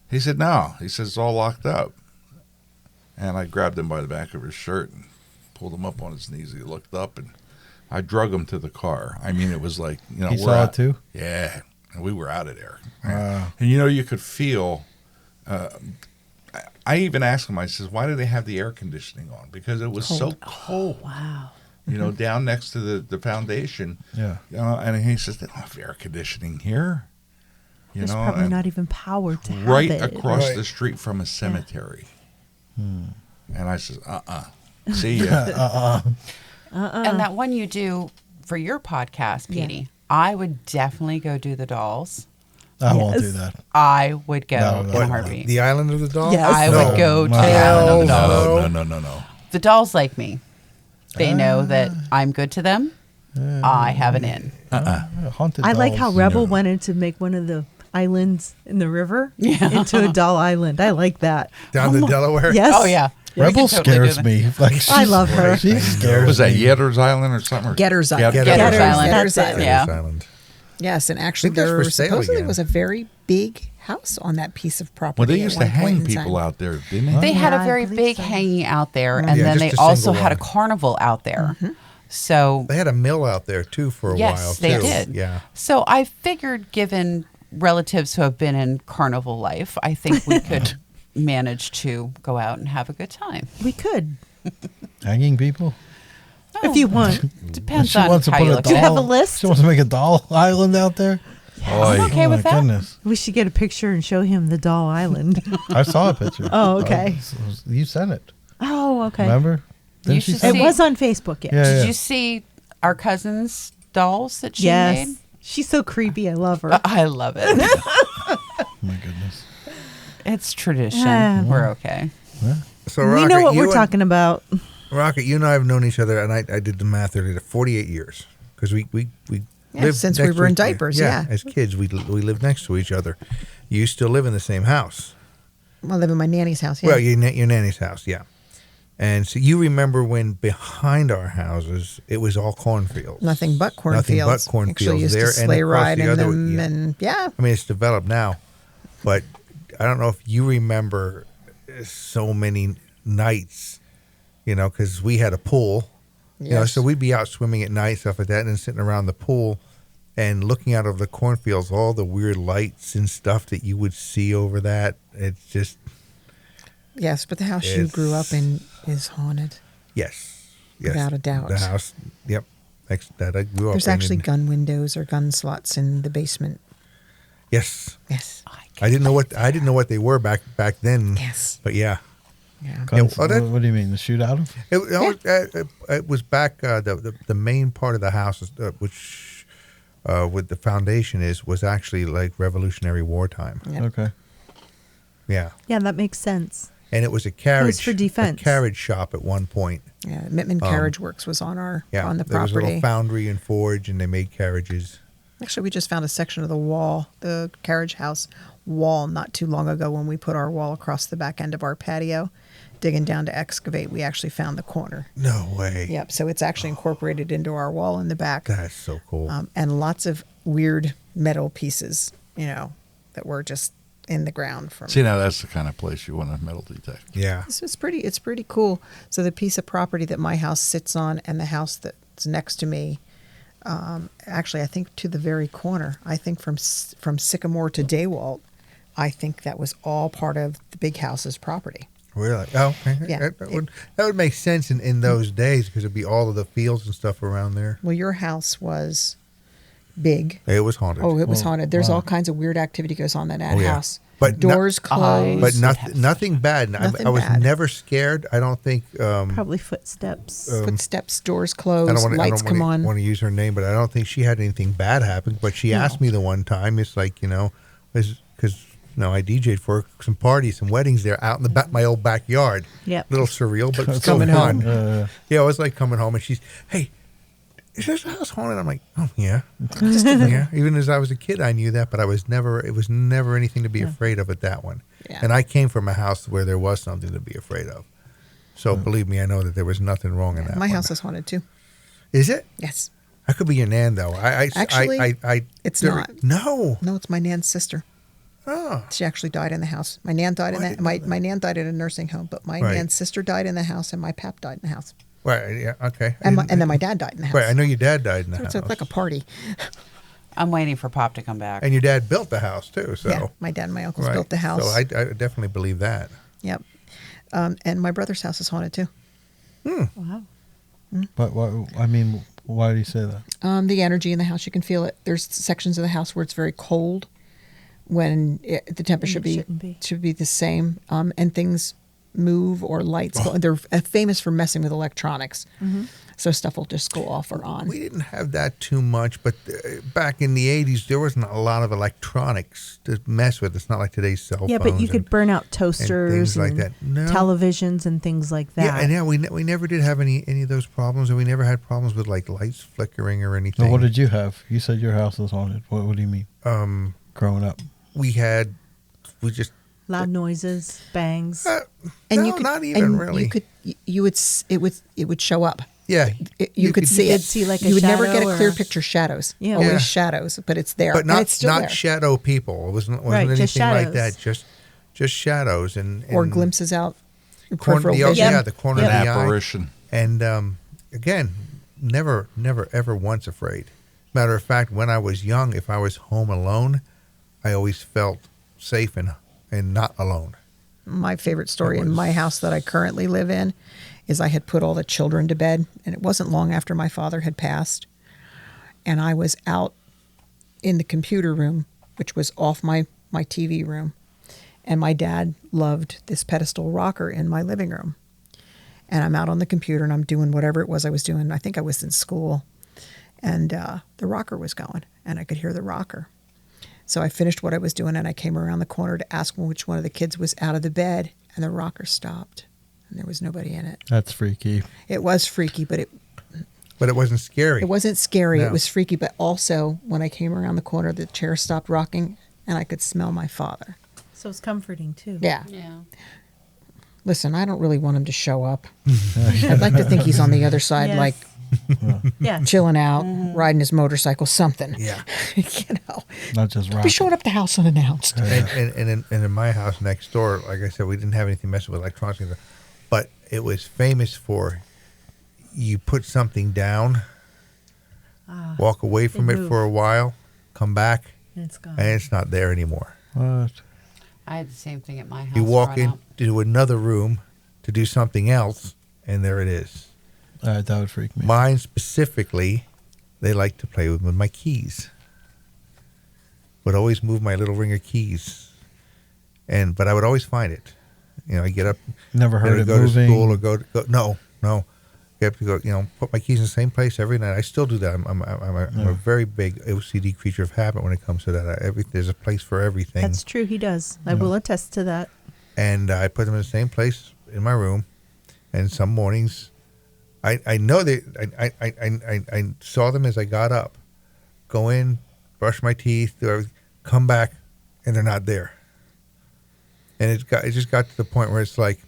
he said, no. He says, it's all locked up. And I grabbed him by the back of his shirt and pulled him up on his knees. He looked up, and I drug him to the car. I mean, it was like, you know, He we're saw out. it too? Yeah. And we were out of there. Wow. And, you know, you could feel... I even asked him, I says, why do they have the air conditioning on? Because it was so cold. Wow. You know, down next to the foundation. Yeah. You know, and he says, they don't have air conditioning here. You There's know, probably and not even power to have right it. across Right. the street from a cemetery. And I said, see ya. And that one you do for your podcast, Yeah. Petey, I would definitely go do the dolls. I won't Yes. do that. I would go No, in no, a no. heartbeat. The Island of the Dolls? Yes. I would go to the Hell island of the dolls. No. The dolls like me. They know that I'm good to them. I have an in. Haunted I like how dolls. Rebel wanted to make one of the islands in the river Yeah. into a doll island. I like that. Down to Delaware? Yes. Oh, yeah. We Rebel could totally do scares that. me. Like I love her. She scares Was that me. Yetter's Island or something? Or Getter's Island. Get- Getter's Getter's Island. That's it. Island. Yeah. Island. Yes, and actually I think that's there for sale supposedly again. was a very big house on that piece of property. Well, they at used to one point hang in people time. out there, didn't they? They had Yeah, a I very believe big so. hanging out there, and Yeah, then just they a also single had a one. carnival out there. So They had a mill out there, too, for a yes, while, they too. did. Yeah. So I figured, given relatives who have been in carnival life, I think we could manage to go out and have a good time. We could, Hanging people? if you want. Depends She on wants to how put you a look doll. Do you at have it. a list? She wants to make a doll island out there? I'm okay Oh with my that. goodness. We should get a picture and show him the doll island. I saw a picture. Oh, okay. You sent it. Oh, okay. Remember? You Didn't she should send It see- was on Facebook, yeah. Yeah, Did yeah. you see our cousin's dolls that she Yes. made? She's so creepy. I love her. I love it. Oh my goodness. It's tradition. Yeah. We're okay. So, We Rocket, know what you we're and- talking about. Rocket, you and I have known each other, and I did the math earlier, 48 years. Because we Yeah, lived since next we were to in each- diapers, yeah. As kids, we lived next to each other. You still live in the same house. I live in my nanny's house. Yeah. Well, your nanny's house, yeah. And so you remember when behind our houses, it was all cornfields. Nothing but cornfields. Nothing but cornfields Actually used there. to and sleigh across ride the in other- them, yeah. and yeah. I mean, it's developed now, but I don't know if you remember so many nights, because we had a pool. Yes. So we'd be out swimming at night, stuff like that, and then sitting around the pool and looking out of the cornfields, all the weird lights and stuff that you would see over that. It's just, Yes, but the house you grew up It's- in is haunted. yes. Without a doubt. The house, yep. That I grew up There's in. actually and- gun windows or gun slots in the basement. Yes. Yes. I didn't know what they were back then. Yes. But yeah. Yeah. Guns- well, that- what do you mean? The shoot out of? It was back the main part of the house, which with the foundation was actually like Revolutionary War time. Yep. Okay. Yeah, Yeah, that makes sense. and it was a carriage for defense. a carriage shop at one point. Yeah. Mittman Carriage Works was on Yeah, on the there was a little property. foundry and forge, and they made carriages. Actually, we just found a section of the wall, the carriage house wall, not too long ago when we put our wall across the back end of our patio. Digging down to excavate, we actually found the corner. No way. Yep. So it's actually incorporated into our wall in the back. That's so cool. And lots of weird metal pieces, that were just in the ground from. See, now that's the kind of place you want a metal detector. Yeah. It's pretty cool. So the piece of property that my house sits on and the house that's next to me, actually, I think to the very corner, I think from Sycamore to Daywalt, I think that was all part of the big house's property. Really? Oh, okay. Yeah. That would make sense in those days because it'd be all of the fields and stuff around there. Well, your house was big. It was haunted. Oh, it was Oh, haunted. There's wow. all kinds of weird activity goes on in that Oh, yeah. house. But doors not- closed. but would have nothing bad. Nothing I was bad. never scared. I don't think. Probably footsteps. Footsteps, doors I closed, don't want lights come on. want to use her name, but I don't think she had anything bad happen. But she asked me the one time. It's like because I DJ'd for some parties, some weddings there out in the back, my old backyard. Yep. Little surreal, but still Coming fun. home. Yeah, it was like coming home, and she's, hey, is this house haunted? I'm like, oh yeah, yeah. Even as I was a kid, I knew that, but it was never anything to be afraid of at that one. Yeah. And I came from a house where there was something to be afraid of. So believe me, I know that there was nothing wrong in that. My one. house is haunted too. Is it? Yes. I could be your nan though. Actually, it's not. No. No, it's my nan's sister. Oh. She actually died in the house. My nan died in Oh, I that. didn't know that. My nan died in a nursing home, but my Right. nan's sister died in the house, and my pap died in the house, Right. Yeah. Okay. and then my dad died in the house. Right. I know your dad died in the So house. it's like a party. I'm waiting for Pop to come back. And your dad built the house too. So. Yeah, my dad and my uncles Right. built the house. So I definitely believe that. Yep. And my brother's house is haunted too. Wow. But why do you say that? The energy in the house, you can feel it. There's sections of the house where it's very cold, the temperature Shouldn't be. should be the same, and things move or lights go. They're famous for messing with electronics, so stuff will just go off or on. We didn't have that too much, but back in the 80s, there wasn't a lot of electronics to mess with. It's not like today's cell phones. Yeah, but you could burn out and toasters things like and that. No. televisions and things like that. Yeah, and yeah, we never did have any of those problems, and we never had problems with like lights flickering or anything. So what did you have? You said your house was haunted. What do you mean? Growing up. We just Loud noises, bangs. And no, you could, not even and really. You would it would show up. Yeah, You could see you it. could see like a you would never get shadow a clear or- picture shadows. Yeah. Always Yeah. shadows, but it's there. but and not it's still there. shadow people. It wasn't Right, anything just like that. shadows. Just shadows and or glimpses out your corner, peripheral the, vision. yeah, the corner An of the eye. apparition. And again, never, ever once afraid. Matter of fact, when I was young, if I was home alone, I always felt safe and not alone. My favorite story in my house that I currently live in is I had put all the children to bed, and it wasn't long after my father had passed. And I was out in the computer room, which was off my TV room. And my dad loved this pedestal rocker in my living room. And I'm out on the computer, and I'm doing whatever it was I was doing. I think I was in school. And the rocker was going, and I could hear the rocker. So I finished what I was doing, and I came around the corner to ask which one of the kids was out of the bed, and the rocker stopped, and there was nobody in it. That's freaky. It was freaky, but it wasn't scary. it wasn't scary. No. It was freaky, but also when I came around the corner, the chair stopped rocking, and I could smell my father. So it's comforting too. Yeah. Yeah. Listen, I don't really want him to show up. I'd like to think he's on the other side, Yes. like Yeah. chilling out, riding his motorcycle, something. Yeah. you know, Not just be rock. showing up at the house unannounced. And in my house next door, like I said, we didn't have anything messing with electronics either. But it was famous for you put something down, walk away from they it move. for a while, come back, And it's gone. and it's not there anymore. What? I had the same thing at my house. You walk growing up. into another room to do something else, and there it is. That would freak me. Mine specifically, they like to play with my keys. Would always move my little ring of keys, but I would always find it. You know, I get up, Never heard gotta it go moving. to school or go. No. You have to go. You know, put my keys in the same place every night. I still do that. I'm a very big OCD creature of habit when it comes to that. There's a place for everything. That's true. He does. I will attest to that. And I put them in the same place in my room. And some mornings, I know I saw them as I got up, go in, brush my teeth, do everything, come back, and they're not there. And it just got to the point where it's like,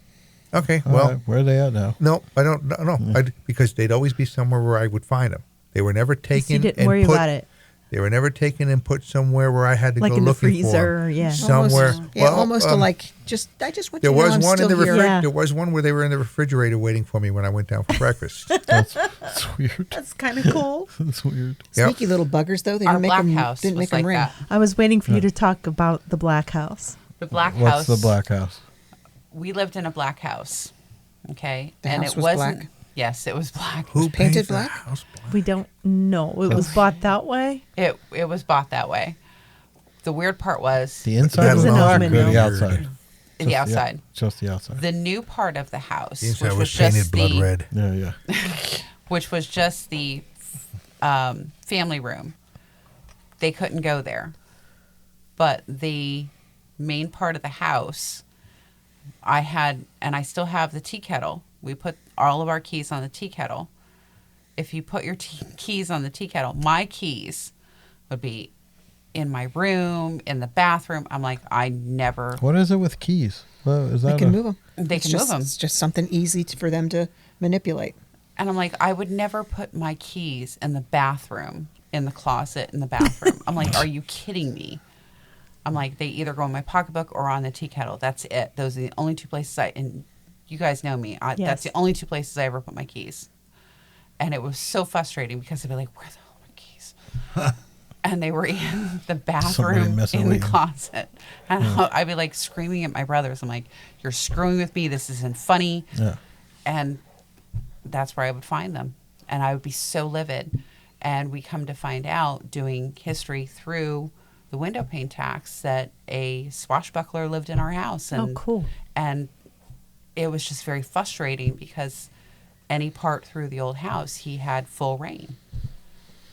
okay, All well, right, where are they at now? no, I don't know, because they'd always be somewhere where I would find them. They were never taken. You didn't and worry put, about it. They were never taken and put somewhere where I had to Like go in the looking for freezer, 'em. yeah. Somewhere. Almost to like I just went. There to know was I'm one in still the here. Yeah. There was one where they were in the refrigerator waiting for me when I went down for breakfast. That's weird. That's kind of cool. That's weird. Yep. Sneaky little buggers, though. They Our didn't make black them. house Didn't was make them like ring. that. I was waiting for you to talk about the black house. The black What's house. the black house? We lived in a black house. Okay. The and house it was wasn't. black? Yes, it was black. Who Painted painted the black? house black? We don't know. It was bought that way. It was bought that way. The weird part was The inside That was was black or aluminum. the outside? the outside. Just the outside. The new part of the house, The inside which was was painted just blood the, red. Yeah. which was just the family room. They couldn't go there, but the main part of the house, I had, and I still have the tea kettle. We put all of our keys on the tea kettle. If you put your keys on the tea kettle, my keys would be in my room, in the bathroom. I'm like, I never. What is it with keys? Well, is that They can move them. They can move 'em. It's just something easy for them to manipulate. And I'm like, I would never put my keys in the bathroom, in the closet, in the bathroom. I'm like, are you kidding me? I'm like, they either go in my pocketbook or on the tea kettle. That's it. Those are the only two places and you guys know me. Yes. That's the only two places I ever put my keys. And it was so frustrating because I'd be like, where the hell are my keys? And they were in the bathroom, messing in the with you. closet. And I'd be like screaming at my brothers. I'm like, you're screwing with me. This isn't funny. Yeah. And that's where I would find them. And I would be so livid. And we come to find out, doing history through the window pane tax that a swashbuckler lived in our house. And, Oh, cool. And it was just very frustrating because any part through the old house, he had full rain.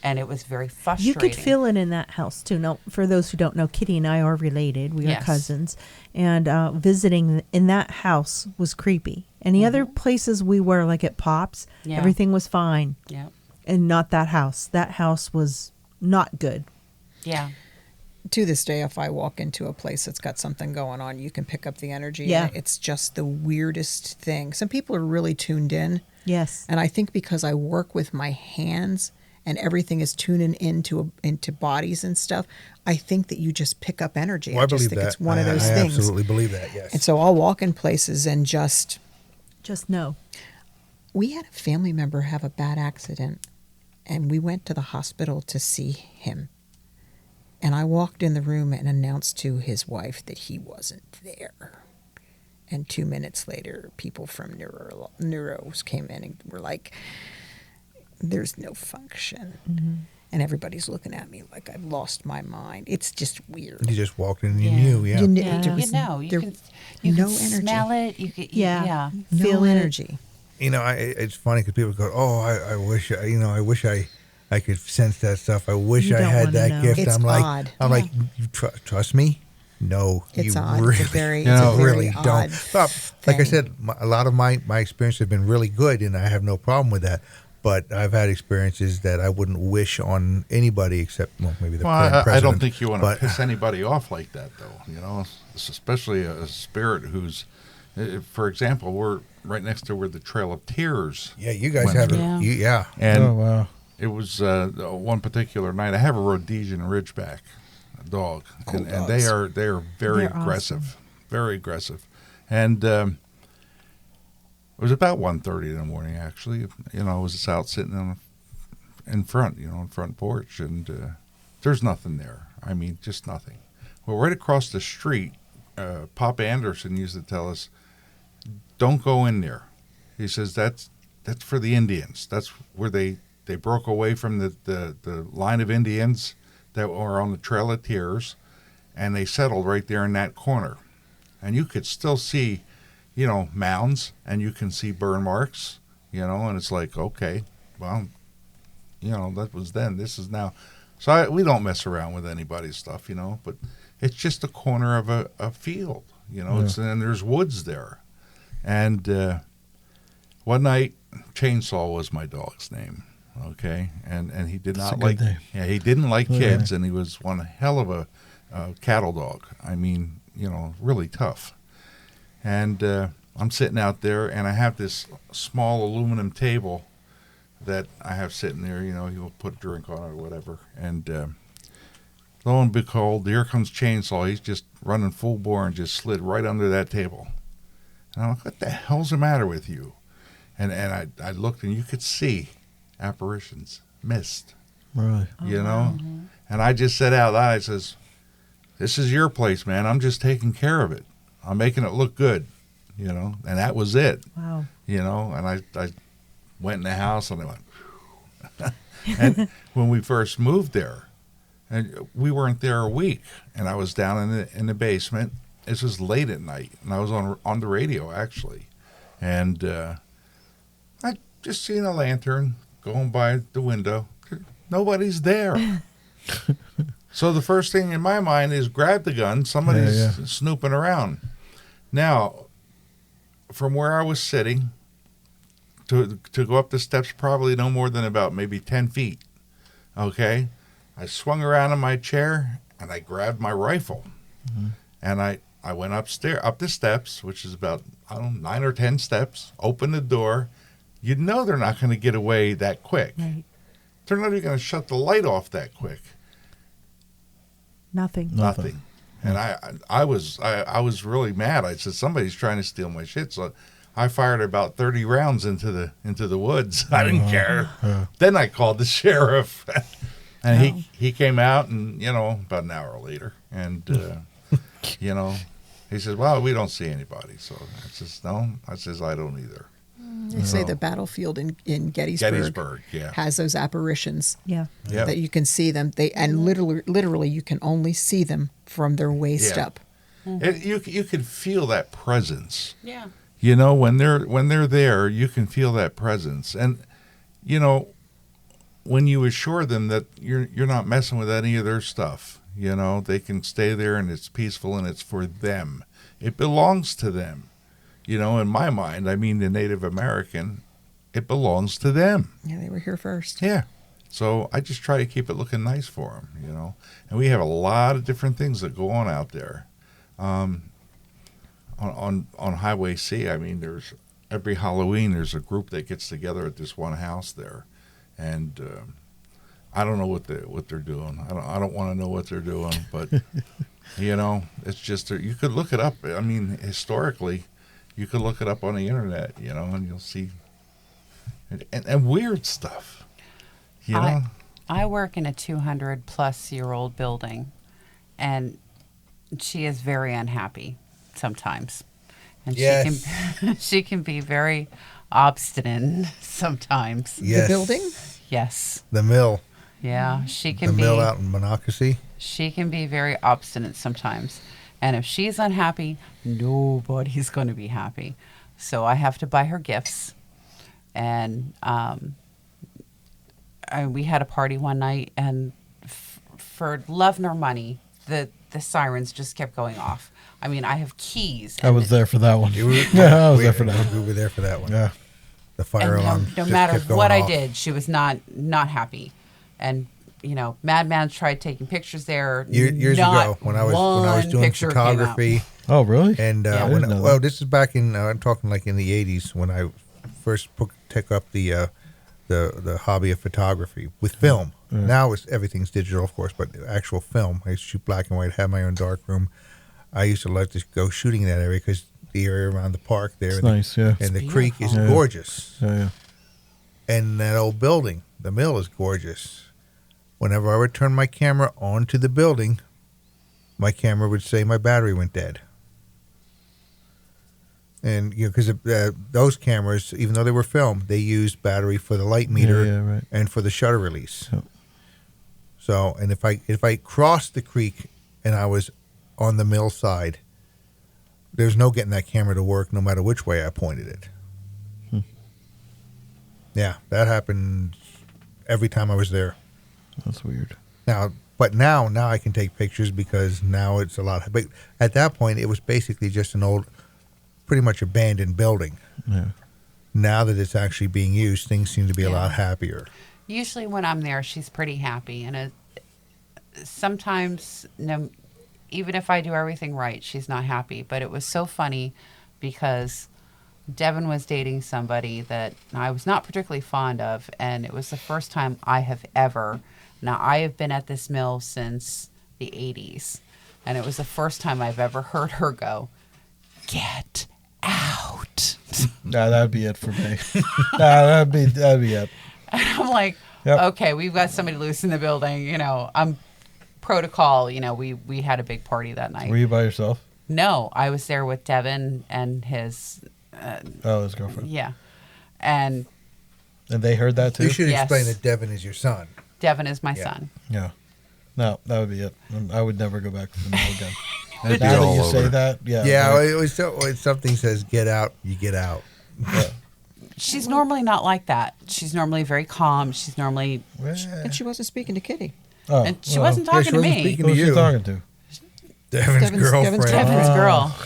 And it was very frustrating. You could feel it in that house too. Now, for those who don't know, Kitty and I are related. We Yes. are cousins, and visiting in that house was creepy. Any other places we were, like at Pops, Yeah. everything was fine, Yeah. and not that house. That house was not good. Yeah. To this day, if I walk into a place that's got something going on, you can pick up the energy. Yeah. And it's just the weirdest thing. Some people are really tuned in. Yes. And I think because I work with my hands and everything is tuning into bodies and stuff, I think that you just pick up energy. Well, I just believe think that. it's one of those I things. absolutely believe that, yes. And so I'll walk in places and just know. we had a family member have a bad accident, and we went to the hospital to see him. And I walked in the room and announced to his wife that he wasn't there. And 2 minutes later, people from neuros came in and were like, there's no function. Mm-hmm. And everybody's looking at me like I've lost my mind. It's just weird. You just walked in and you Yeah. knew, yeah. You knew, Yeah. there You was- know, you there- can no can energy. smell it. You can, Yeah. yeah. no Feel it. energy. You know, it's funny because people go, "Oh, I wish, I wish I could sense that stuff. I wish You I don't had wanna that know. gift." It's I'm like, odd. you trust me? No, It's you odd. really, It's a very, you it's know, a very really odd don't. But, like I thing. said, a lot of my experiences have been really good, and I have no problem with that. But I've had experiences that I wouldn't wish on anybody except, well, maybe the current Well, I president. don't think you want to but- piss anybody off like that, though. You know, especially a spirit who's, for example, we're right next to where the Trail of Tears. Yeah, you guys went have through. it. Yeah. And Oh wow. it was one particular night. I have a Rhodesian Ridgeback dog, Cool and they dogs. are very They're aggressive, very aggressive. And it was about 1:30 in the morning. Actually, you know, I was just out sitting in front, on front porch, and there's nothing there. I mean, just nothing. Well, right across the street, Pop Anderson used to tell us, "Don't go in there." He says that's for the Indians. That's where they broke away from the line of Indians that were on the Trail of Tears, and they settled right there in that corner. And you could still see, mounds, and you can see burn marks, and it's like, okay, well, that was then. This is now. So we don't mess around with anybody's stuff, but it's just a corner of a field, and there's woods there. And one night, Chainsaw was my dog's name. Okay, and he did That's not a good like name. he didn't like Yeah. kids, and he was one hell of a cattle dog. I mean, really tough. And I'm sitting out there, and I have this small aluminum table that I have sitting there. He'll put a drink on it or whatever. And lo and behold, here comes Chainsaw. He's just running full bore and just slid right under that table. And I'm like, what the hell's the matter with you? And I looked, and you could see apparitions, mist, Really? And I just said out loud, I says, "This is your place, man. I'm just taking care of it. I'm making it look good," and that was it, Wow. and I went in the house, and I went, phew. And when we first moved there, and we weren't there a week, and I was down in the basement. This was late at night, and I was on the radio, actually, and I just seen a lantern going by the window. Nobody's there. So the first thing in my mind is grab the gun. Somebody's Yeah. snooping around. Now, from where I was sitting to go up the steps, probably no more than about maybe 10 feet. Okay? I swung around in my chair, and I grabbed my rifle. And I went up the steps, which is about, 9 or 10 steps, opened the door. You know they're not going to get away that quick. Right. They're not even going to shut the light off that quick. Nothing. Nothing. And I was really mad. I said, somebody's trying to steal my shit. So I fired about 30 rounds into the woods. I didn't care. Then I called the sheriff, and he came out, and about an hour later, and he says, "Well, we don't see anybody." So I says, "No," I says, "I don't either." They say the battlefield in Gettysburg, has those apparitions. Yeah. Yep. That you can see them. And literally you can only see them from their waist up. You can feel that presence. Yeah. You know, when they're there, you can feel that presence. And you know, when you assure them that you're not messing with any of their stuff, you know, they can stay there and it's peaceful and it's for them. It belongs to them. You know, in my mind, I mean the Native American, it belongs to them. Yeah, they were here first. Yeah. So I just try to keep it looking nice for them, you know. And we have a lot of different things that go on out there. On Highway C, I mean, there's every Halloween there's a group that gets together at this one house there, and I don't know what they're doing. I don't want to know what they're doing, but you know, it's just you could look it up. I mean, historically, you could look it up on the internet, you know, and you'll see and weird stuff. You know, I work in a 200-plus-year-old building, and she is very unhappy sometimes, and she can be very obstinate sometimes. Yes. The building? Yes. The mill. Yeah, she can The be. mill out in Monocacy. She can be very obstinate sometimes, and if she's unhappy, nobody's going to be happy. So I have to buy her gifts, and we had a party one night, and for love nor money, the sirens just kept going off. I mean, I have keys. I was there for that one. You were, Yeah, I was there for that one. We were there for that one. Yeah. The fire and alarm. no just matter kept going what I off. did, she was not happy. And you know, Madman tried taking pictures there. Years not ago, when I was doing picture came out. photography, Oh, really? and Yeah. I didn't know that. this is back in I'm talking like in the '80s when I first took up the hobby of photography with film. Now everything's digital, of course, but actual film. I used to shoot black and white. Have my own dark room. I used to like to go shooting in that area because the area around the park there, It's nice, yeah. and the creek is Yeah. gorgeous. Yeah. And that old building, the mill, is gorgeous. Whenever I would turn my camera onto the building, my camera would say my battery went dead. And you know, because those cameras, even though they were film, they used battery for the light meter Yeah, right. and for the shutter release. Yep. So, and if I crossed the creek and I was on the mill side, there's no getting that camera to work, no matter which way I pointed it. Yeah, that happened every time I was there. That's weird. Now I can take pictures because now it's a lot. But at that point, it was basically just an old, pretty much abandoned building. Yeah. Now that it's actually being used, things seem to be a lot happier. Usually when I'm there, she's pretty happy. And sometimes, even if I do everything right, she's not happy. But it was so funny because Devin was dating somebody that I was not particularly fond of. And it was the first time I have ever... Now, I have been at this mill since the 80s. And it was the first time I've ever heard her go, "Get out." Nah, that'd be it for me. that'd be it. And I'm like, okay, we've got somebody loose in the building. You know, I'm protocol. You know, we had a big party that night. Were you by yourself? No, I was there with Devin and his. His girlfriend. Yeah, and they heard that too? You should Yes. explain that Devin is your son. Devin is my son. Yeah. No, that would be it. I would never go back to the mill again. It'd be Now that all you over. say that, yeah. Yeah, like- it was when something says get out, you get out. She's normally not like that. She's normally very calm. She's normally, And she wasn't speaking to Kitty. Oh, and she well, wasn't talking she to wasn't me. speaking Who was to she you. talking to? Devin's girlfriend. Devin's girl.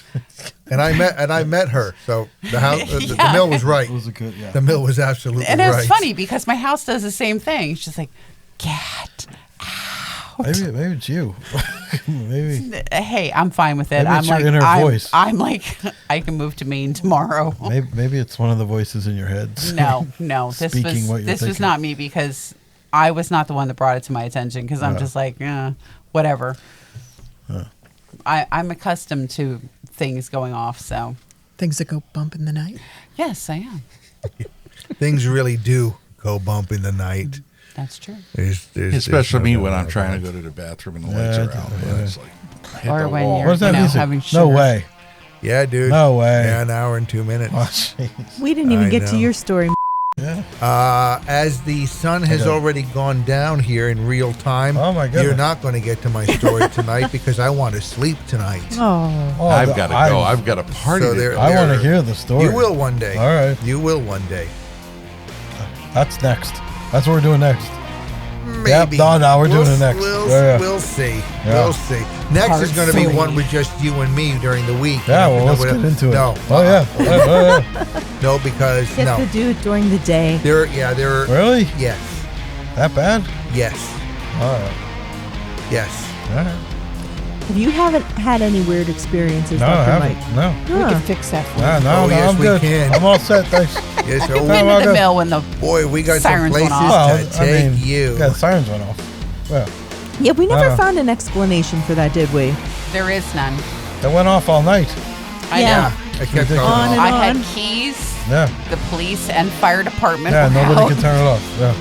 And I met her. So the house, the Yeah. mill was right. It was a good, yeah. The mill was absolutely And right. it's funny because my house does the same thing. She's like, "Get out." Maybe it's you. maybe Hey, I'm fine with it. Maybe I'm it's your like, inner voice. I'm like, I can move to Maine tomorrow. maybe it's one of the voices in your head. No, this Speaking what was you're this was thinking. not me because I was not the one that brought it to my attention because I'm just like, whatever. I'm accustomed to things going off, so Things that go bump in the night. yes, I am. Things really do go bump in the night. That's true. There's Especially no me doubt when I'm about trying that. to go to the bathroom and the lights are out. Yeah. It's like hit Or the when wall. you're What does that you know, mean? having No sugar. way. Yeah, dude. No way. Yeah, an hour and 2 minutes. Oh, jeez. We didn't even I get to know. your story. As the sun has Okay. already gone down here in real time, Oh, my goodness. you're not going to get to my story tonight because I want to sleep tonight. Oh, Oh, I've got to go. I've got a party. So to there- go. I want to there- hear the story. You will one day. All right. You will one day. That's next. That's what we're doing next. Maybe. no, we're doing it next. We'll, Yeah. we'll see. Yeah. We'll see. Next Part is going to be 3. one with just you and me during the week. Yeah, You know, well, let's nobody- get into it. No. Oh, yeah. Oh, yeah. No, because get no. to do it during the day. There are. Really? Yes. That bad? Yes. All right. Yes. All right. If you haven't had any weird experiences, No, I Dr. haven't. Mike. No. We Huh. can fix that for you. No, Oh, yes, I'm we good. can. I'm all set, thanks. Yes. I've Oh, been I'll to the go. mill when the boy, we got some Sirens went places off. to take you. Yeah, the sirens went off. Yeah. Yeah, we never Oh. found an explanation for that, did we? there is none. That went off all night. I Yeah. know. I kept going On and off. I had on. keys. Yeah. The police and fire department Yeah, were nobody out. could turn it off. Yeah.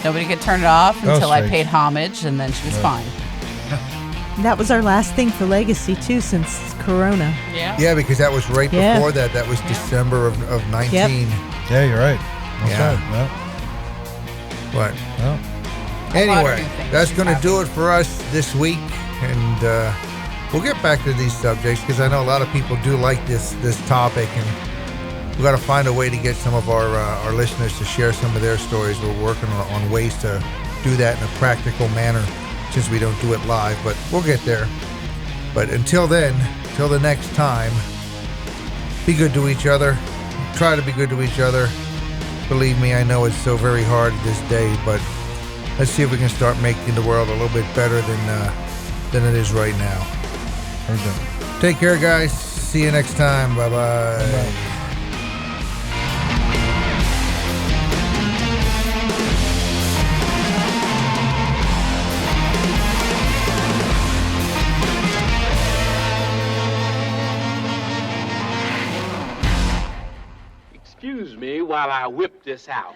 Nobody could turn it off That was until I strange. paid homage, and then she was fine. That was our last thing for Legacy, too, since Corona. Yeah. Yeah, because that was right Yeah. before that. That was December of 19. Yeah, you're right. That's Yeah. right. Yeah. But Yeah. A lot of anyway, new things that's she's going to having. do it for us this week. And we'll get back to these subjects because I know a lot of people do like this topic. And we've got to find a way to get some of our listeners to share some of their stories. We're working on ways to do that in a practical manner since we don't do it live. But we'll get there. But until then, till the next time, be good to each other. Try to be good to each other. Believe me, I know it's so very hard this day, but let's see if we can start making the world a little bit better than it is right now. Heard that. Take care, guys. See you next time. Bye-bye. Excuse me while I whip this out.